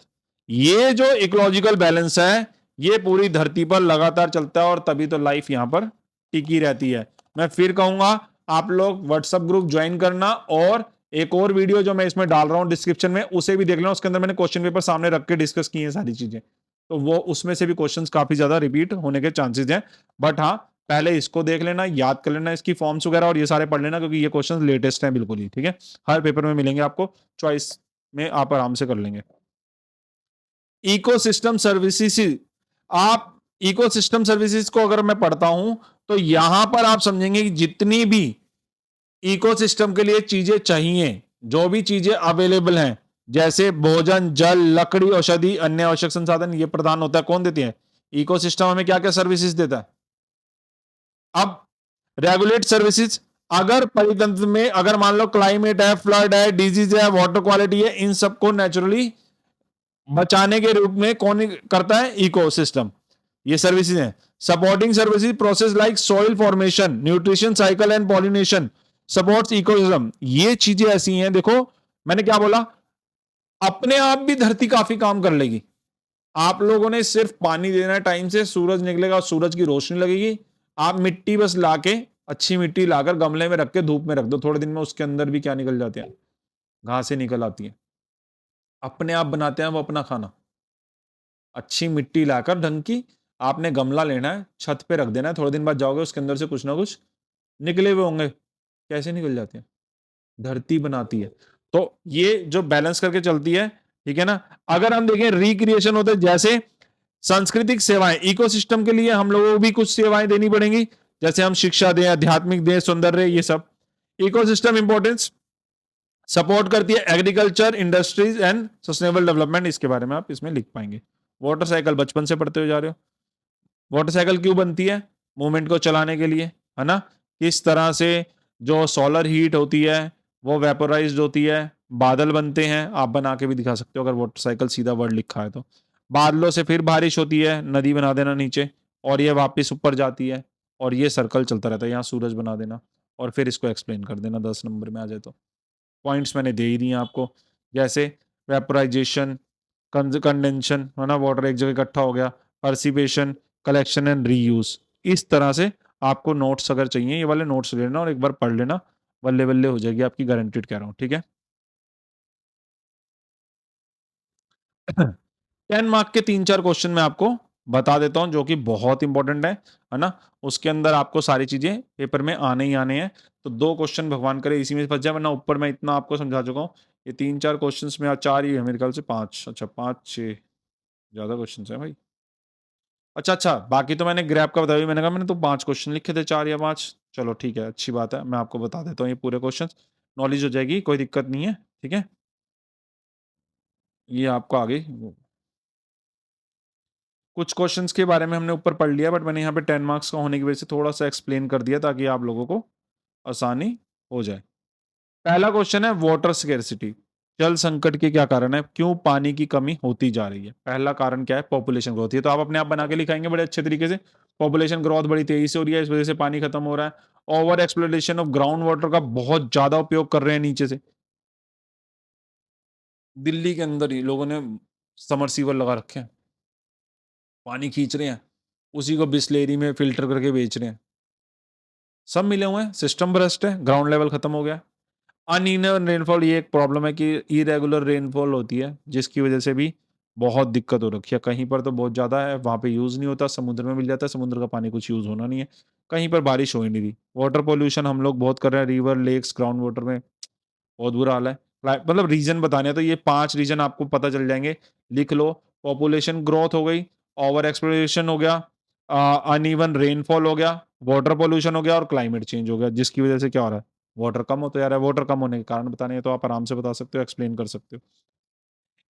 ये जो इकोलॉजिकल बैलेंस है ये पूरी धरती पर लगातार चलता है, और तभी तो लाइफ यहां पर टिकी रहती है। मैं फिर कहूंगा आप लोग व्हाट्सएप ग्रुप ज्वाइन करना, और एक और वीडियो जो मैं इसमें डाल रहा हूं डिस्क्रिप्शन में उसे भी देख लेना, उसके अंदर मैंने क्वेश्चन पेपर सामने रख के डिस्कस किए हैं सारी चीजें, तो वो उसमें से भी क्वेश्चंस काफी ज्यादा रिपीट होने के चांसेस हैं। बट हाँ पहले इसको देख लेना, याद कर लेना इसकी फॉर्म्स वगैरह, और ये सारे पढ़ लेना क्योंकि ये क्वेश्चंस लेटेस्ट हैं बिल्कुल ही, ठीक है, हर पेपर में मिलेंगे आपको, चॉइस में आप आराम से कर लेंगे। इकोसिस्टम सर्विसेज, आप इकोसिस्टम सर्विसेज को अगर मैं पढ़ता हूं तो यहां पर आप समझेंगे कि जितनी भी इकोसिस्टम के लिए चीजें चाहिए, जो भी चीजें अवेलेबल हैं, जैसे भोजन जल लकड़ी औषधि अन्य आवश्यक संसाधन, ये प्रदान होता है, कौन देती है, इकोसिस्टम हमें क्या क्या सर्विसेज देता है। अब रेगुलेट सर्विसेज, अगर परितंत्र में अगर मान लो क्लाइमेट है, फ्लड है, डिजीज है, वाटर क्वालिटी है, इन सबको नेचुरली बचाने के रूप में कौन करता है? इकोसिस्टम। ये सर्विसेज हैं। Supporting services process like soil formation, nutrition cycle and pollination supports ecosystem. ये चीजें ऐसी हैं, देखो मैंने क्या बोला, अपने आप भी धरती काफी काम कर लेगी। आप लोगों ने सिर्फ पानी देना है टाइम से, सूरज निकलेगा, सूरज की रोशनी लगेगी, आप मिट्टी बस लाके, अच्छी मिट्टी लाकर गमले में रख के धूप में रख दो, थोड़े दिन में उसके अंदर भी क्या निकल जाते हैं? घासें निकल आती हैं। अपने आप बनाते हैं वो अपना खाना। अच्छी मिट्टी लाकर ढंग की, आपने गमला लेना है, छत पे रख देना है, थोड़े दिन बाद जाओगे उसके अंदर से कुछ ना कुछ निकले हुए होंगे। कैसे निकल जाते हैं? धरती बनाती है। तो ये जो बैलेंस करके चलती है, ठीक है ना। अगर हम देखें रिक्रिएशन होते जैसे सांस्कृतिक सेवाएं, इकोसिस्टम के लिए हम लोगों को भी कुछ सेवाएं देनी पड़ेंगी, जैसे हम शिक्षा दें, आध्यात्मिक दें, सौंदर्य, ये सब इकोसिस्टम इंपॉर्टेंस सपोर्ट करती है agriculture, industries and sustainable development. इसके बारे में आप इसमें लिख पाएंगे। वाटर साइकिल बचपन से पढ़ते हुए जा रहे हो। वाटर साइकिल क्यों बनती है? मूवमेंट को चलाने के लिए, है ना। किस तरह से जो सोलर हीट होती है वो वेपोराइज्ड होती है, बादल बनते हैं। आप बना के भी दिखा सकते हो अगर वाटर साइकिल सीधा वर्ड लिखा है तो। बादलों से फिर बारिश होती है, नदी बना देना नीचे, और ये वापस ऊपर जाती है, और ये सर्कल चलता रहता है। यहाँ सूरज बना देना और फिर इसको एक्सप्लेन कर देना 10 नंबर में आ जाए तो। पॉइंट्स मैंने दे ही दिए आपको, जैसे वेपोराइजेशन, कंडेंशन, है ना, वाटर एक जगह इकट्ठा हो गया, पर्सिपेशन, कलेक्शन एंड रीयूज। इस तरह से आपको नोट्स अगर चाहिए, ये वाले नोट्स लेना और एक बार पढ़ लेना, बल्ले बल्ले हो जाएगी आपकी, गारंटीड कह रहा हूँ, ठीक है। 10 मार्क के 3-4 क्वेश्चन मैं आपको बता देता हूं जो कि बहुत इंपॉर्टेंट है ना। उसके अंदर आपको सारी चीजें पेपर में आने ही आने हैं। तो 2 क्वेश्चन भगवान करे इसी में फंस जाए, वरना ऊपर मैं इतना आपको समझा चुका हूँ। ये 3-4 क्वेश्चन में 4 ही है मेरे ख्याल से, 5, अच्छा 5-6 ज्यादा क्वेश्चन है भाई। अच्छा, बाकी तो मैंने ग्रैप का बताया, मैंने कहा मैंने तो 5 क्वेश्चन लिखे थे, 4 या 5। चलो ठीक है, अच्छी बात है, मैं आपको बता देता हूँ ये पूरे क्वेश्चन, नॉलेज हो जाएगी, कोई दिक्कत नहीं है, ठीक है। ये आपको आगे कुछ क्वेश्चंस के बारे में हमने ऊपर पढ़ लिया, बट मैंने यहाँ पे 10 मार्क्स का होने की वजह से थोड़ा सा एक्सप्लेन कर दिया ताकि आप लोगों को आसानी हो जाए। पहला क्वेश्चन है वाटर स्केर्सिटी, जल संकट के क्या कारण है, क्यों पानी की कमी होती जा रही है? पहला कारण क्या है? Population growth. ये तो आप अपने आप बना के लिखाएंगे बड़े अच्छे तरीके से। पॉपुलेशन ग्रोथ बड़ी तेजी से हो रही है, इस वजह से पानी खत्म हो रहा है। Over exploration of ground water का बहुत ज्यादा उपयोग कर रहे हैं नीचे से। दिल्ली के अंदर ही लोगों ने समरसीवर लगा रखे हैं, पानी खींच रहे हैं, उसी को बिस्लेरी में फिल्टर करके बेच रहे हैं। सब मिले हुए हैं, सिस्टम ब्रस्ट है, ग्राउंड लेवल खत्म हो गया। अनइवन रेनफॉल, ये एक प्रॉब्लम है कि इरेगुलर रेनफॉल होती है, जिसकी वजह से भी बहुत दिक्कत हो रखी है। कहीं पर तो बहुत ज़्यादा है, वहाँ पे यूज़ नहीं होता, समुद्र में मिल जाता है, समुद्र का पानी कुछ यूज़ होना नहीं है। कहीं पर बारिश हो ही नहीं रही। वाटर पोल्यूशन हम लोग बहुत कर रहे हैं, रिवर, लेक्स, ग्राउंड वाटर में बहुत बुरा हाल है। मतलब रीजन बताने हैं तो ये 5 रीजन आपको पता चल जाएंगे, लिख लो। पॉपुलेशन ग्रोथ हो गई, ओवर एक्सप्लोरेशन हो गया, अनइवन रेनफॉल हो गया, वाटर पोल्यूशन हो गया, और क्लाइमेट चेंज हो गया, जिसकी वजह से क्या हो रहा है? वाटर कम होता जा रहा है। वाटर कम होने के कारण बताने हैं तो आप आराम से बता सकते हो, एक्सप्लेन कर सकते हो।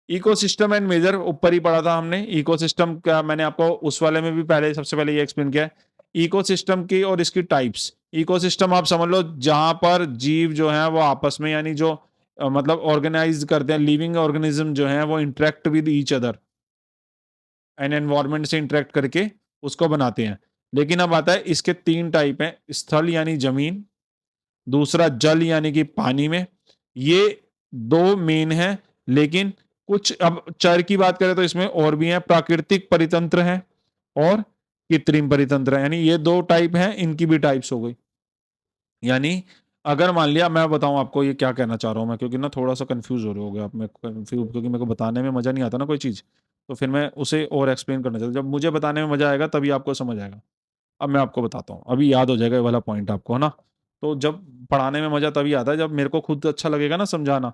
इकोसिस्टम एंड मेजर, ऊपर ही पढ़ा था हमने। इकोसिस्टम का मैंने आपको उस वाले में भी पहले, सबसे पहले ये एक्सप्लेन किया है। इकोसिस्टम की और इसकी टाइप्स। इकोसिस्टम आप समझ लो जहां पर जीव जो है वो आपस में, यानी जो मतलब ऑर्गेनाइज करते हैं, लिविंग ऑर्गेनिज्म जो है वो interact with each other and environment से इंटरेक्ट करके उसको बनाते हैं। लेकिन अब आता है इसके 3 टाइप हैं, स्थल यानी जमीन, दूसरा जल यानी कि पानी में। ये 2 मेन है, लेकिन कुछ अब चर की बात करें तो इसमें और भी है, प्राकृतिक परितंत्र है और कृत्रिम परितंत्र है, यानी ये 2 टाइप हैं, इनकी भी टाइप्स हो गई। यानी अगर मान लिया, मैं बताऊं आपको ये क्या कहना चाह रहा हूं मैं, क्योंकि ना थोड़ा सा कंफ्यूज हो रहे हो गए आप, मैं कंफ्यूज, क्योंकि मेरे को बताने में मजा नहीं आता ना कोई चीज, तो फिर मैं उसे और एक्सप्लेन करना चाहता हूं। जब मुझे बताने में मजा आएगा तभी आपको समझ आएगा। अब मैं आपको बताता हूँ, अभी याद हो जाएगा ये वाला पॉइंट आपको, है ना। तो जब पढ़ाने में मजा तभी आता है जब मेरे को खुद अच्छा लगेगा ना समझाना,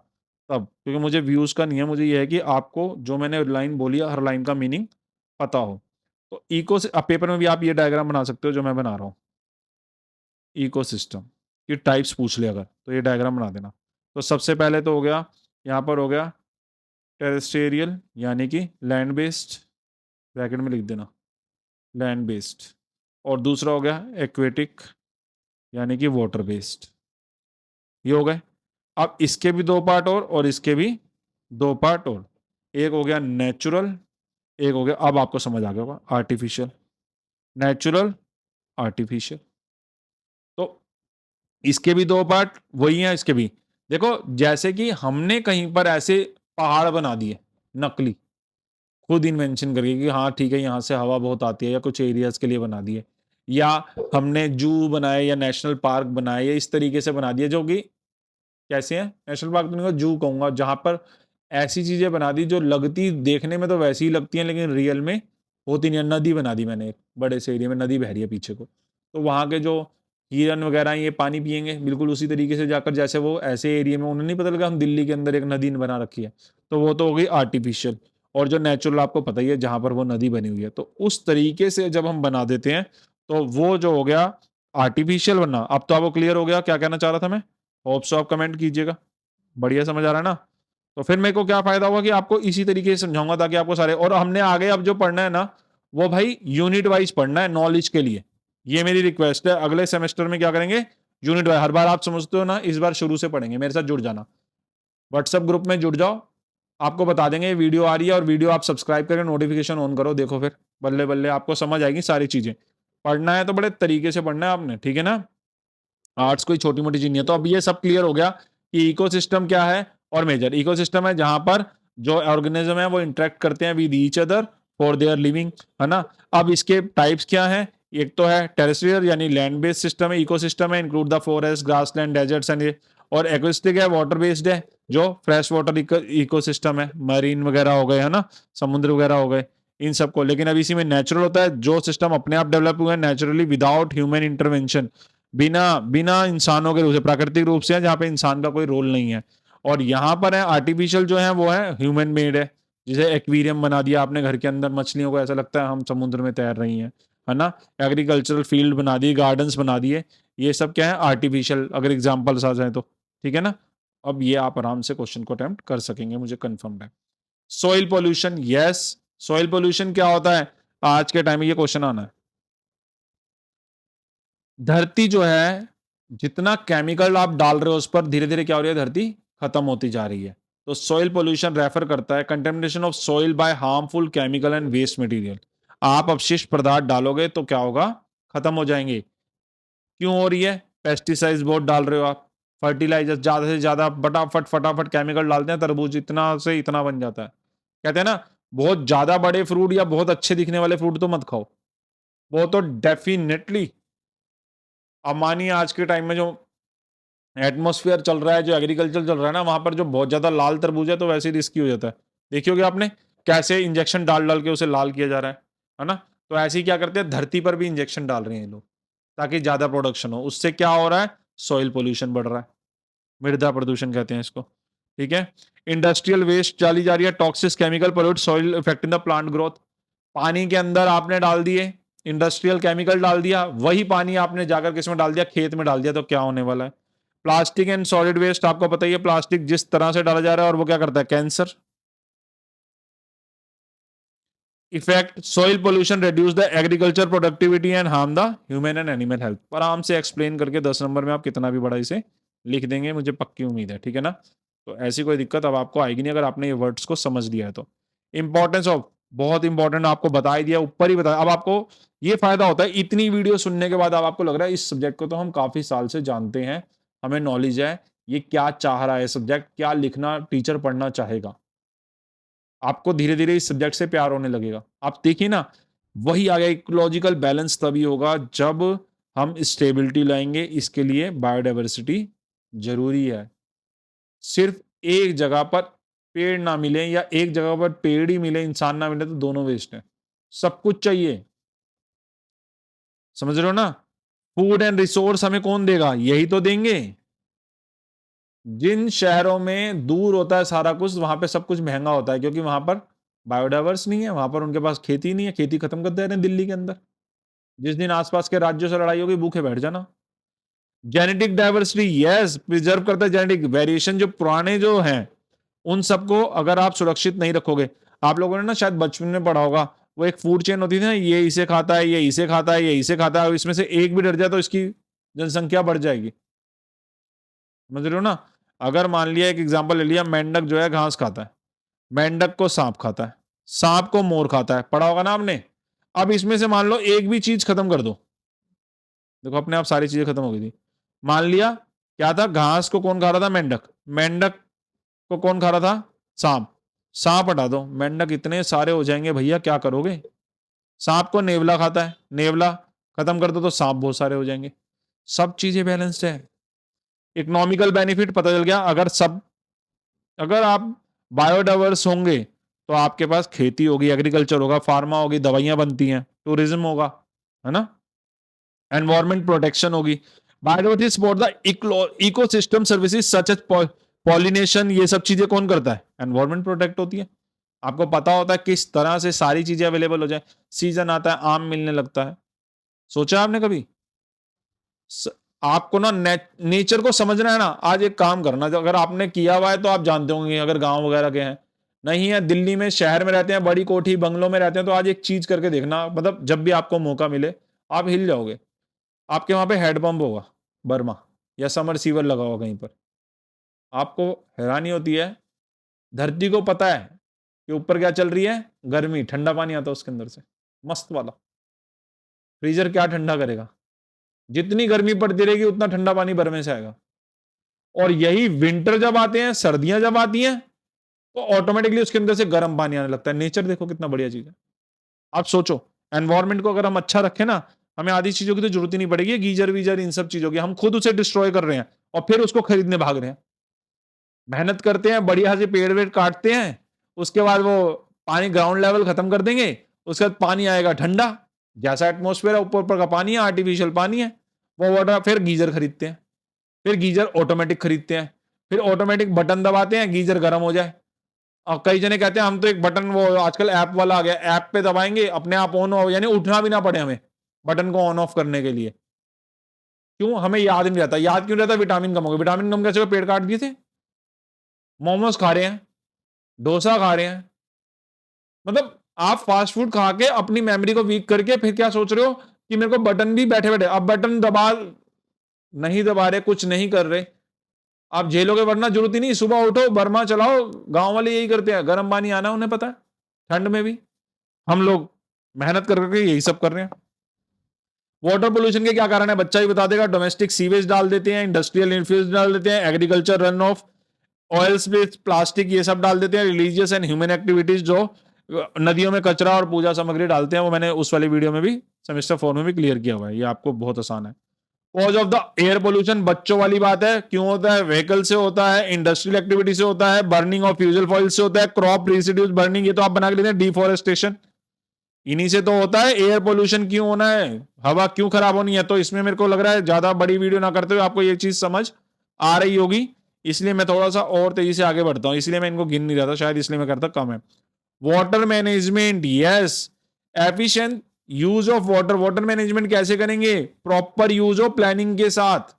तब, क्योंकि मुझे व्यूज का नहीं है, मुझे ये है कि आपको जो मैंने लाइन बोली है हर लाइन का मीनिंग पता हो। तो इको से, अब पेपर में भी आप ये डायग्राम बना सकते हो जो मैं बना रहा हूँ। इकोसिस्टम की टाइप्स पूछ ले अगर, तो ये डायग्राम बना देना। तो सबसे पहले तो हो गया, यहाँ पर हो गया टेरेस्ट्रियल यानी कि लैंड बेस्ड, ब्रैकेट में लिख देना लैंड बेस्ड। और दूसरा हो गया एक्वेटिक यानी कि वाटर बेस्ड। ये हो गए। अब इसके भी 2 पार्ट और इसके भी 2 पार्ट और। एक हो गया नेचुरल, एक हो गया, अब आपको समझ आ गया होगा, आर्टिफिशियल। Natural, artificial. तो इसके भी दो पार्ट वही हैं, इसके भी। देखो जैसे कि हमने कहीं पर ऐसे पहाड़ बना दिए नकली, खुद इन्वेंशन करके कि हाँ ठीक है यहाँ से हवा बहुत आती है, या कुछ एरियाज के लिए बना दिए, या हमने जू बनाए या नेशनल पार्क बनाए, या इस तरीके से बना दिए जो कि कैसे हैं, नेशनल पार्क तो नहीं कहूँगा, जू कहूंगा, जहां पर ऐसी चीजें बना दी जो लगती देखने में तो वैसी ही लगती हैं लेकिन रियल में होती नहीं है। नदी बना दी मैंने, एक बड़े से एरिया में नदी बह रही है पीछे को, तो वहां के जो हिरन वगैरह हैं, ये पानी पियेंगे बिल्कुल उसी तरीके से जाकर जैसे वो ऐसे एरिया में, उन्हें नहीं पता लगा हम दिल्ली के अंदर एक नदी बना रखी है, तो वो तो हो गई आर्टिफिशियल। और जो नेचुरल आपको पता ही है जहां पर वो नदी बनी हुई है, तो उस तरीके से जब हम बना देते हैं तो वो जो हो गया आर्टिफिशियल बनना। अब तो आपको क्लियर हो गया क्या कहना चाह रहा था मैं? होप सो आप कमेंट कीजिएगा, बढ़िया समझ आ रहा है ना? तो फिर मेरे को क्या फायदा होगा कि आपको इसी तरीके से समझाऊंगा ताकि आपको सारे, और हमने आगे अब जो पढ़ना है ना वो भाई यूनिट वाइज पढ़ना है नॉलेज के लिए। ये मेरी रिक्वेस्ट है, अगले सेमेस्टर में क्या करेंगे, यूनिट वाइज। हर बार आप समझते हो ना, इस बार शुरू से पढ़ेंगे, मेरे साथ जुड़ जाना, व्हाट्सएप ग्रुप में जुड़ जाओ, आपको बता देंगे ये वीडियो आ रही है, और वीडियो आप सब्सक्राइब करके नोटिफिकेशन ऑन करो, देखो फिर बल्ले बल्ले आपको समझ आएगी सारी चीजें। पढ़ना है तो बड़े तरीके से पढ़ना है आपने, ठीक है ना? आर्ट्स कोई छोटी मोटी चीज नहीं है। तो अब ये सब क्लियर हो गया कि इकोसिस्टम क्या है, और मेजर इकोसिस्टम है जहां पर जो ऑर्गेनिज्म है वो इंटरेक्ट करते हैं with each other for their living, है ना? अब इसके टाइप्स क्या है, एक तो है टेरेस्ट्रियल यानी लैंड बेस्ड सिस्टम है, इकोसिस्टम है, include the forest, grassland, deserts and ये। और एक्वेस्टिक है, वाटर बेस्ड है, जो फ्रेश वाटर इकोसिस्टम है, मरीन वगैरह हो गए, है ना, समुद्र वगैरह हो गए, इन सबको। लेकिन अब इसी में नेचुरल होता है, जो सिस्टम अपने आप डेवलप हुए हैं नेचुरली विदाउट ह्यूमन इंटरवेंशन, बिना बिना इंसानों के रूप से, प्राकृतिक रूप से है, जहां पे इंसान का कोई रोल नहीं है। और यहाँ पर है आर्टिफिशियल जो है वो है ह्यूमन मेड है, जैसे एक्वेरियम बना दिया आपने घर के अंदर, मछलियों को ऐसा लगता है हम समुद्र में तैर रही हैं, है ना? एग्रीकल्चरल फील्ड बना दिए, गार्डन्स बना दिए, ये सब क्या है आर्टिफिशियल, अगर एग्जाम्पल्स आ जाए तो, ठीक है ना? अब ये आप आराम से क्वेश्चन को अटेम्प्ट कर सकेंगे, मुझे कंफर्म है। Soil pollution, yes, soil pollution क्या होता है, आज के टाइम में ये क्वेश्चन आना है। धरती जो है, जितना केमिकल आप डाल रहे हो उस पर, धीरे धीरे क्या हो रही है, धरती खत्म होती जा रही है। तो सॉइल पोल्यूशन रेफर करता है contamination of soil by harmful chemical and waste material. आप अपशिष्ट पदार्थ डालोगे तो क्या होगा, खत्म हो जाएंगे। क्यों हो रही है, पेस्टिसाइड्स बहुत डाल रहे हो आप, फर्टिलाइजर ज्यादा से ज्यादा, फटाफट फटाफट केमिकल डालते हैं, तरबूज इतना से इतना बन जाता है। कहते हैं ना, बहुत ज्यादा बड़े फ्रूट या बहुत अच्छे दिखने वाले फ्रूट तो मत खाओ, वो तो डेफिनेटली। अब मानिए आज के टाइम में जो एटमॉस्फेयर चल रहा है, जो एग्रीकल्चर चल रहा है ना, वहां पर जो बहुत ज्यादा लाल तरबूज है तो वैसे ही रिस्की हो जाता है। देखियोगे आपने कैसे इंजेक्शन डाल डाल के उसे लाल किया जा रहा है ना? तो ऐसे ही क्या करते हैं, धरती पर भी इंजेक्शन डाल रहे हैं ये लोग ताकि ज्यादा प्रोडक्शन हो। उससे क्या हो रहा है, सॉइल पोल्यूशन बढ़ रहा है, मृदा प्रदूषण कहते हैं इसको, ठीक है? इंडस्ट्रियल वेस्ट डाली जा रही है, toxic chemical pollute soil affecting the plant growth. पानी के अंदर आपने डाल दिए इंडस्ट्रियल केमिकल, डाल दिया, वही पानी आपने जाकर किसमें डाल दिया, खेत में डाल दिया, तो क्या होने वाला है? प्लास्टिक एंड सॉलिड वेस्ट, आपको पता ही है प्लास्टिक जिस तरह से डाला जा रहा है, और वो क्या करता है, cancer. Effect soil pollution reduce the agriculture productivity and harm the human and animal health. आराम से एक्सप्लेन करके 10 नंबर में आप कितना भी बड़ा इसे लिख देंगे, मुझे पक्की उम्मीद है, ठीक है ना? तो ऐसी कोई दिक्कत अब आपको आएगी नहीं अगर आपने ये वर्ड्स को समझ लिया है तो। इंपॉर्टेंस ऑफ, बहुत इंपॉर्टेंट, आपको बता ही दिया, ऊपर ही बताया। अब आपको ये फायदा होता है, इतनी वीडियो सुनने के बाद अब आपको लग रहा है इस सब्जेक्ट को तो हम काफी साल से जानते हैं, हमें नॉलेज है, ये क्या चाह रहा है सब्जेक्ट, क्या लिखना टीचर पढ़ना चाहेगा। आपको धीरे धीरे इस सब्जेक्ट से प्यार होने लगेगा। आप देखिए ना, वही आ गया, इकोलॉजिकल बैलेंस तभी होगा जब हम स्टेबिलिटी लाएंगे। इसके लिए बायोडाइवर्सिटी जरूरी है। सिर्फ एक जगह पर पेड़ ना मिले या एक जगह पर पेड़ ही मिले, इंसान ना मिले, तो दोनों वेस्ट है। सब कुछ चाहिए, समझ रहे हो ना? फूड एंड रिसोर्स हमें कौन देगा, यही तो देंगे। जिन शहरों में दूर होता है सारा कुछ, वहां पे सब कुछ महंगा होता है, क्योंकि वहां पर बायोडाइवर्स नहीं है, वहां पर उनके पास खेती नहीं है, खेती खत्म कर दे रहे हैं दिल्ली के अंदर। जिस दिन आसपास के राज्यों से लड़ाई होगी, भूखे बैठ जाना। जेनेटिक डाइवर्सिटी, यस, प्रिजर्व करता है जेनेटिक वेरिएशन, जो पुराने जो हैं उन सबको अगर आप सुरक्षित नहीं रखोगे। आप लोगों ने ना शायद बचपन में पढ़ा होगा, वो एक फूड चेन होती थी ना, ये इसे खाता है, ये इसे खाता है, ये इसे खाता है, और इसमें से एक भी डर जाए तो इसकी जनसंख्या बढ़ जाएगी। समझ रहे हो ना? अगर मान लिया, एक एग्जांपल ले लिया, मेंढक जो है घास खाता है, मेंढक को सांप खाता है, सांप को मोर खाता है, पढ़ा होगा ना आपने। अब इसमें से मान लो एक भी चीज खत्म कर दो, देखो अपने आप सारी चीजें खत्म हो गई थी। मान लिया क्या था, घास को कौन खा रहा था, मेंढक, मेंढक को कौन खा रहा था, सांप, सांप हटा दो, मेंढक इतने सारे हो जाएंगे भैया, क्या करोगे। सांप को नेवला खाता है, नेवला खत्म कर दो तो सांप बहुत सारे हो जाएंगे। सब चीजें बैलेंस्ड है। इकोनॉमिकल बेनिफिट पता चल गया, अगर आप बायोडाइवर्स होंगे तो आपके पास खेती होगी, एग्रीकल्चर होगा, फार्मा होगी, दवाइयां बनती हैं, टूरिज्म होगा, है ना, एनवायरमेंट प्रोटेक्शन होगी। Biodiversity support the ecosystem services such as pollination, ये सब चीजें कौन करता है, एनवायरमेंट प्रोटेक्ट होती है। आपको पता होता है किस तरह से सारी चीजें अवेलेबल हो जाए। सीजन आता है, आम मिलने लगता है, सोचा आपने कभी। आपको ना नेचर को समझना है ना, आज एक काम करना, अगर आपने किया हुआ है तो आप जानते होंगे, अगर गांव वगैरह के हैं, नहीं है दिल्ली में शहर में रहते हैं, बड़ी कोठी बंगलों में रहते हैं, तो आज एक चीज करके देखना, मतलब जब भी आपको मौका मिले आप हिल जाओगे। आपके वहां पे हेडपंप होगा बर्मा, या समर सीवर लगा होगा कहीं पर। आपको हैरानी होती है, धरती को पता है कि ऊपर क्या चल रही है, गर्मी, ठंडा पानी आता है उसके अंदर से, मस्त वाला। फ्रीजर क्या ठंडा करेगा, जितनी गर्मी पड़ती रहेगी उतना ठंडा पानी बर्मे से आएगा। और यही विंटर जब आते हैं, सर्दियां जब आती हैं, तो ऑटोमेटिकली उसके अंदर से गर्म पानी आने लगता है। नेचर देखो कितना बढ़िया चीज है। आप सोचो, एनवायरमेंट को अगर हम अच्छा रखें ना, हमें आधी चीजों की तो जरूरत ही नहीं पड़ेगी, गीजर वीजर इन सब चीजों की, हम खुद उसे डिस्ट्रॉय कर रहे हैं और फिर उसको खरीदने भाग रहे हैं। मेहनत करते हैं, बढ़िया से पेड़ वेड़ काटते हैं, उसके बाद वो पानी ग्राउंड लेवल खत्म कर देंगे, उसके बाद पानी आएगा ठंडा, जैसा एटमोस्फेयर है ऊपर ऊपर का पानी है, आर्टिफिशियल पानी है वो वाटर। फिर गीजर खरीदते हैं, फिर गीजर ऑटोमेटिक खरीदते हैं, फिर ऑटोमेटिक बटन दबाते हैं, गीजर गर्म हो जाए। और कई जने कहते हैं हम तो एक बटन, वो आजकल ऐप वाला आ गया, ऐप पे दबाएंगे अपने आप ऑन हो, यानी उठना भी ना पड़े हमें बटन को ऑन ऑफ करने के लिए। क्यों, हमें याद नहीं रहता। याद क्यों रहता, विटामिन कम हो गया। विटामिन कम कैसे, पेड़ काट दिए थे, मोमोज खा रहे हैं, डोसा खा रहे हैं, मतलब आप फास्ट फूड खा के अपनी मेमोरी को वीक करके फिर क्या सोच रहे हो कि मेरे को बटन भी बैठे बैठे, अब बटन दबा नहीं दबा रहे, कुछ नहीं कर रहे, आप झेलोगे, वरना जरूरत ही नहीं, सुबह उठो बर्मा चलाओ। गांव वाले यही करते हैं, गर्म पानी आना उन्हें पता है, ठंड में भी। हम लोग मेहनत कर करके यही सब कर रहे हैं। वाटर पोल्यूशन के क्या कारण है, बच्चा ही बता देगा। डोमेस्टिक सीवेज डाल देते हैं, इंडस्ट्रियल इन्फ्लुएंस डाल देते हैं, agriculture run of, oil spills, plastic, ये सब डाल देते हैं। रिलीजियस एंड ह्यूमन एक्टिविटीज, जो नदियों में कचरा और पूजा सामग्री डालते हैं, वो मैंने उस वाली वीडियो में भी सेमेस्टर 4 में भी क्लियर किया हुआ है, ये आपको बहुत आसान है। Cause of the air pollution, बच्चों वाली बात है, क्यों होता है, व्हीकल से होता है, इंडस्ट्रियल एक्टिविटी से होता है, बर्निंग ऑफ फ्यूजल फॉइल से होता है, क्रॉप रेसिड्यूज बर्निंग, ये तो आप बना के लेते हैं, डिफॉरेस्टेशन, इन्हीं से तो होता है। एयर पोल्यूशन क्यों होना है, हवा क्यों खराब होनी है, तो इसमें मेरे को लग रहा है ज्यादा बड़ी वीडियो ना करते हुए आपको ये चीज समझ आ रही होगी, इसलिए मैं थोड़ा सा और तेजी से आगे बढ़ता हूं, इसलिए मैं इनको गिन नहीं रहा था, शायद इसलिए मैं करता कम है। Water management, yes, efficient use of water. Water management कैसे करेंगे, प्रॉपर यूज हो प्लानिंग के साथ,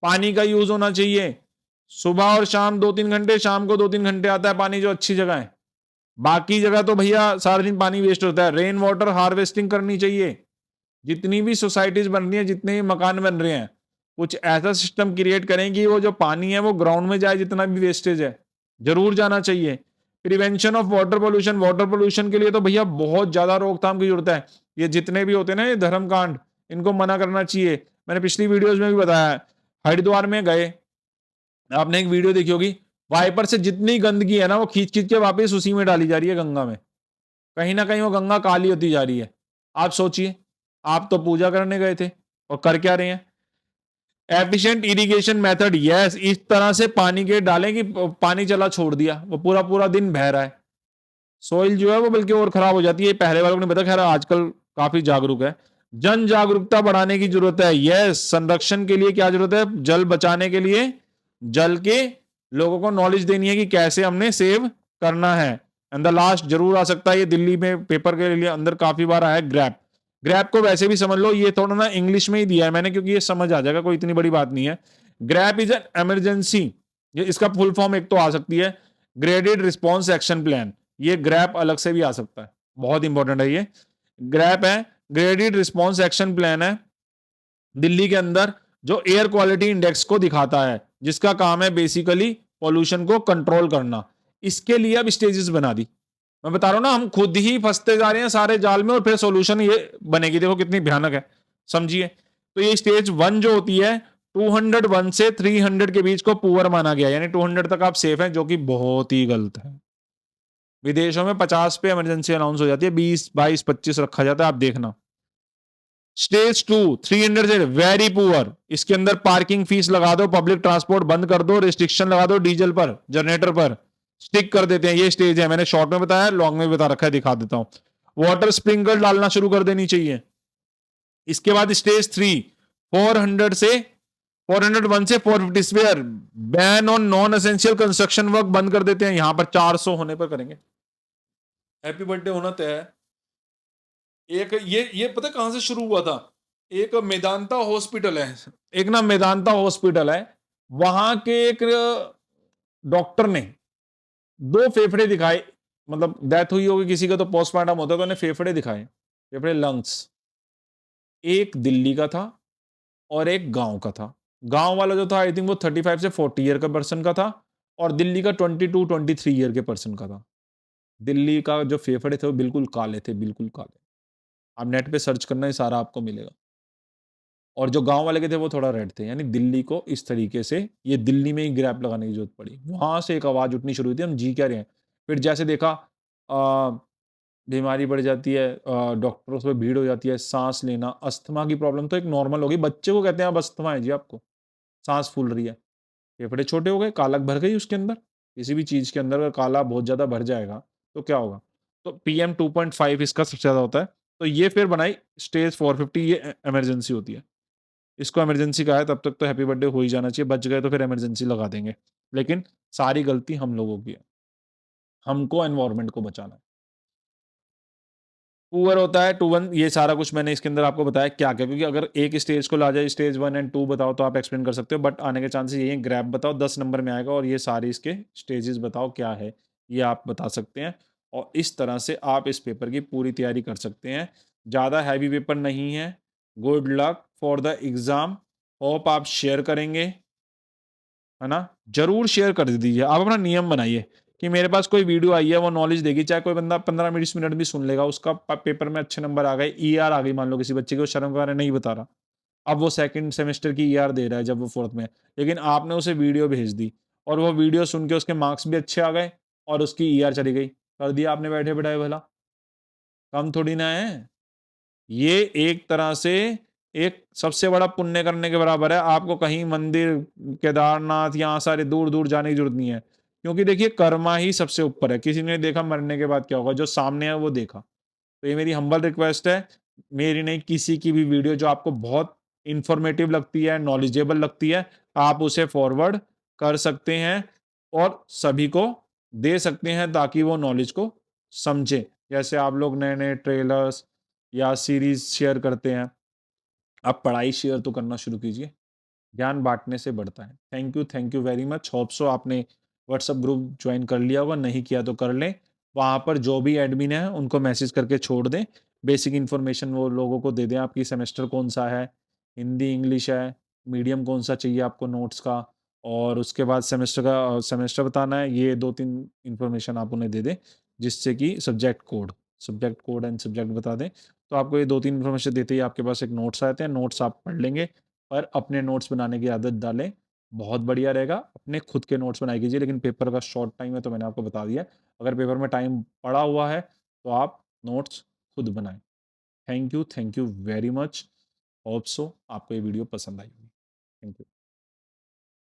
पानी का यूज होना चाहिए, सुबह और शाम 2-3 घंटे, शाम को 2-3 घंटे आता है पानी, जो अच्छी जगह है, बाकी जगह तो भैया सारा दिन पानी वेस्ट होता है। रेन वाटर हार्वेस्टिंग करनी चाहिए, जितनी भी सोसाइटीज बन रही है, जितने भी मकान बन रहे हैं, कुछ ऐसा सिस्टम क्रिएट करें कि वो जो पानी है वो ग्राउंड में जाए, जितना भी वेस्टेज है जरूर जाना चाहिए। Prevention of water pollution, water pollution के लिए तो भैया बहुत ज्यादा रोकथाम की जरूरत है। ये जितने भी होते हैं ना ये धर्म कांड, इनको मना करना चाहिए। मैंने पिछली वीडियोस में भी बताया है, हरिद्वार में गए, आपने एक वीडियो देखी होगी, वाइपर से जितनी गंदगी है ना वो खींच खींच के वापस उसी में डाली जा रही है गंगा में, कहीं ना कहीं वो गंगा काली होती जा रही है। आप सोचिए, आप तो पूजा करने गए थे और कर क्या रहे हैं। एफिशिएंट इरिगेशन मेथड, यस, इस तरह से पानी के डालें कि पानी चला छोड़ दिया, वो पूरा पूरा दिन बह रहा है, सोइल जो है वो बल्कि और खराब हो जाती है। पहले वालों ने बताया, खैर आजकल काफी जागरूक है। जन जागरूकता बढ़ाने की जरूरत है, यस, संरक्षण के लिए क्या जरूरत है, जल बचाने के लिए जल के लोगों को नॉलेज देनी है कि कैसे हमने सेव करना है। एंड द लास्ट जरूर आ सकता है, ये दिल्ली में पेपर के लिए अंदर काफी बार आया है, ग्रैप। ग्रैप को वैसे भी समझ लो, ये थोड़ा ना इंग्लिश में ही दिया है मैंने, क्योंकि ये समझ आ जाएगा, कोई इतनी बड़ी बात नहीं है। ग्रैप इज एन इमरजेंसी, ये इसका फुल फॉर्म एक तो आ सकती है ग्रेडेड रिस्पॉन्स एक्शन प्लान, ये ग्रैप अलग से भी आ सकता है, बहुत इंपॉर्टेंट है ये। ग्रैप है, ग्रेडेड रिस्पॉन्स एक्शन प्लान है, दिल्ली के अंदर, जो एयर क्वालिटी इंडेक्स को दिखाता है, जिसका काम है बेसिकली पॉल्यूशन को कंट्रोल करना। इसके लिए अब स्टेजेस बना दी। मैं बता रहा हूं ना, हम खुद ही फंसते जा रहे हैं सारे जाल में और फिर सॉल्यूशन ये बनेगी। देखो कितनी भयानक है, समझिए। तो ये स्टेज 1 जो होती है 201 से 300 के बीच को पुअर माना गया, यानी 200 तक आप सेफ हैं, जो कि बहुत ही गलत है। विदेशों में 50 पे इमरजेंसी अनाउंस हो जाती है, 20 22 25 रखा जाता है, आप देखना। स्टेज 2 300 से वेरी पुअर, इसके अंदर पार्किंग फीस लगा दो, पब्लिक ट्रांसपोर्ट बंद कर दो, रिस्ट्रिक्शन लगा दो डीजल पर, जनरेटर पर, स्टिक कर देते हैं। ये स्टेज है, मैंने शॉर्ट में बताया, लॉन्ग में बता रखा है, दिखा देता हूं। वाटर स्प्रिंकलर डालना शुरू कर देनी चाहिए। इसके बाद स्टेज 3 400 से 401 से 450 square, ban on non essential construction work बंद कर देते हैं। यहां पर 400 होने पर करेंगे। हैप्पी बर्थडे होना तय है। एक ये पता कहां से शुरू हुआ था? एक मेदांता हॉस्पिटल है, एक ना मेदांता हॉस्पिटल है, वहां के एक डॉक्टर ने 2 फेफड़े दिखाए, मतलब डेथ हुई होगी किसी का तो पोस्टमार्टम होता है, तो उन्हें फेफड़े दिखाए, फेफड़े लंग्स। एक दिल्ली का था और एक गांव का था। गांव वाला जो था आई थिंक वो 35 से 40 ईयर का पर्सन का था, और दिल्ली का 22-23 ईयर के पर्सन का था। दिल्ली का जो फेफड़े थे वो बिल्कुल काले थे, बिल्कुल काले। आप नेट पे सर्च करना, ही सारा आपको मिलेगा। और जो गांव वाले के थे वो थोड़ा रेड थे, यानी दिल्ली को इस तरीके से, ये दिल्ली में ही ग्रैप लगाने की जरूरत पड़ी। वहां से एक आवाज उठनी शुरू हुई थी, हम जी क्या रहे हैं। फिर जैसे देखा बीमारी बढ़ जाती है, डॉक्टरों से भीड़ हो जाती है, सांस लेना, अस्थमा की प्रॉब्लम तो एक नॉर्मल हो गई, बच्चे को कहते हैं अब अस्थमा है जी आपको, सांस फूल रही है, फेफड़े छोटे हो गए, कालक भर गई उसके अंदर। किसी भी चीज के अंदर अगर काला बहुत ज्यादा भर जाएगा तो क्या होगा? तो PM2.5 इसका सबसे ज्यादा होता है। तो ये फिर बनाई स्टेज 450, ये इमरजेंसी होती है। इसको इमरजेंसी कहा है, तब तक तो हैप्पी बर्थडे हो ही जाना चाहिए, बच गए तो फिर इमरजेंसी लगा देंगे। लेकिन सारी गलती हम लोगों की है, हमको एनवायरनमेंट को बचाना है। पुअर होता है 2-1, ये सारा कुछ मैंने इसके अंदर आपको बताया क्या क्या, क्योंकि अगर एक स्टेज को ला जाए स्टेज 1 एंड 2 बताओ तो आप एक्सप्लेन कर सकते हो, बट आने के चांसेस यही है। ग्रैप बताओ 10 नंबर में आएगा, और ये सारे इसके स्टेजेस बताओ क्या है, ये आप बता सकते हैं। और इस तरह से आप इस पेपर की पूरी तैयारी कर सकते हैं। ज़्यादा हैवी पेपर नहीं है। Good luck for the exam. Hope आप शेयर करेंगे, है ना? जरूर शेयर कर दीजिए। आप अपना नियम बनाइए कि मेरे पास कोई वीडियो आई है, वो नॉलेज देगी, चाहे कोई बंदा 15 20 मिनट भी सुन लेगा, उसका पेपर में अच्छे नंबर आ गए, ईआर आ गई, मान लो किसी बच्चे को शर्म के बारे नहीं बता रहा, अब वो सेकंड सेमेस्टर की ईआर दे रहा है जब वो फोर्थ में है, लेकिन आपने उसे वीडियो भेज दी और वो वीडियो सुन के उसके मार्क्स भी अच्छे आ गए और उसकी ईआर चली गई, कर दिया आपने बैठे बैठाए भला, कम थोड़ी ना है। ये एक तरह से एक सबसे बड़ा पुण्य करने के बराबर है। आपको कहीं मंदिर, केदारनाथ, यहाँ सारे दूर दूर जाने की जरूरत नहीं है, क्योंकि देखिए कर्मा ही सबसे ऊपर है। किसी ने देखा मरने के बाद क्या होगा, जो सामने है वो देखा। तो ये मेरी हम्बल रिक्वेस्ट है, मेरी नहीं किसी की भी वीडियो जो आपको बहुत इंफॉर्मेटिव लगती है, नॉलेजेबल लगती है, आप उसे फॉरवर्ड कर सकते हैं और सभी को दे सकते हैं, ताकि वो नॉलेज को समझे। जैसे आप लोग नए नए ट्रेलर्स या सीरीज शेयर करते हैं, आप पढ़ाई शेयर तो करना शुरू कीजिए। ज्ञान बांटने से बढ़ता है। Thank you very much. Hope so आपने व्हाट्सएप ग्रुप ज्वाइन कर लिया होगा, नहीं किया तो कर लें। वहाँ पर जो भी एडमिन है उनको मैसेज करके छोड़ दें, बेसिक इन्फॉर्मेशन वो लोगों को दे दें, आपकी सेमेस्टर कौन सा है, हिंदी इंग्लिश है, मीडियम कौन सा चाहिए आपको नोट्स का, और उसके बाद सेमेस्टर बताना है। ये 2-3 इन्फॉर्मेशन आप उन्हें दे दें, जिससे कि सब्जेक्ट कोड एंड सब्जेक्ट बता दें। तो आपको ये 2-3 इन्फॉर्मेशन देते ही आपके पास एक नोट्स आते हैं, नोट्स आप पढ़ लेंगे, पर अपने नोट्स बनाने की आदत डालें, बहुत बढ़िया रहेगा। अपने खुद के नोट्स बनाई कीजिए, लेकिन पेपर का शॉर्ट टाइम है तो मैंने आपको बता दिया। अगर पेपर में टाइम पड़ा हुआ है तो आप नोट्स खुद बनाएं। Thank you very much. Hope so आपको ये वीडियो पसंद आई होगी। Thank you.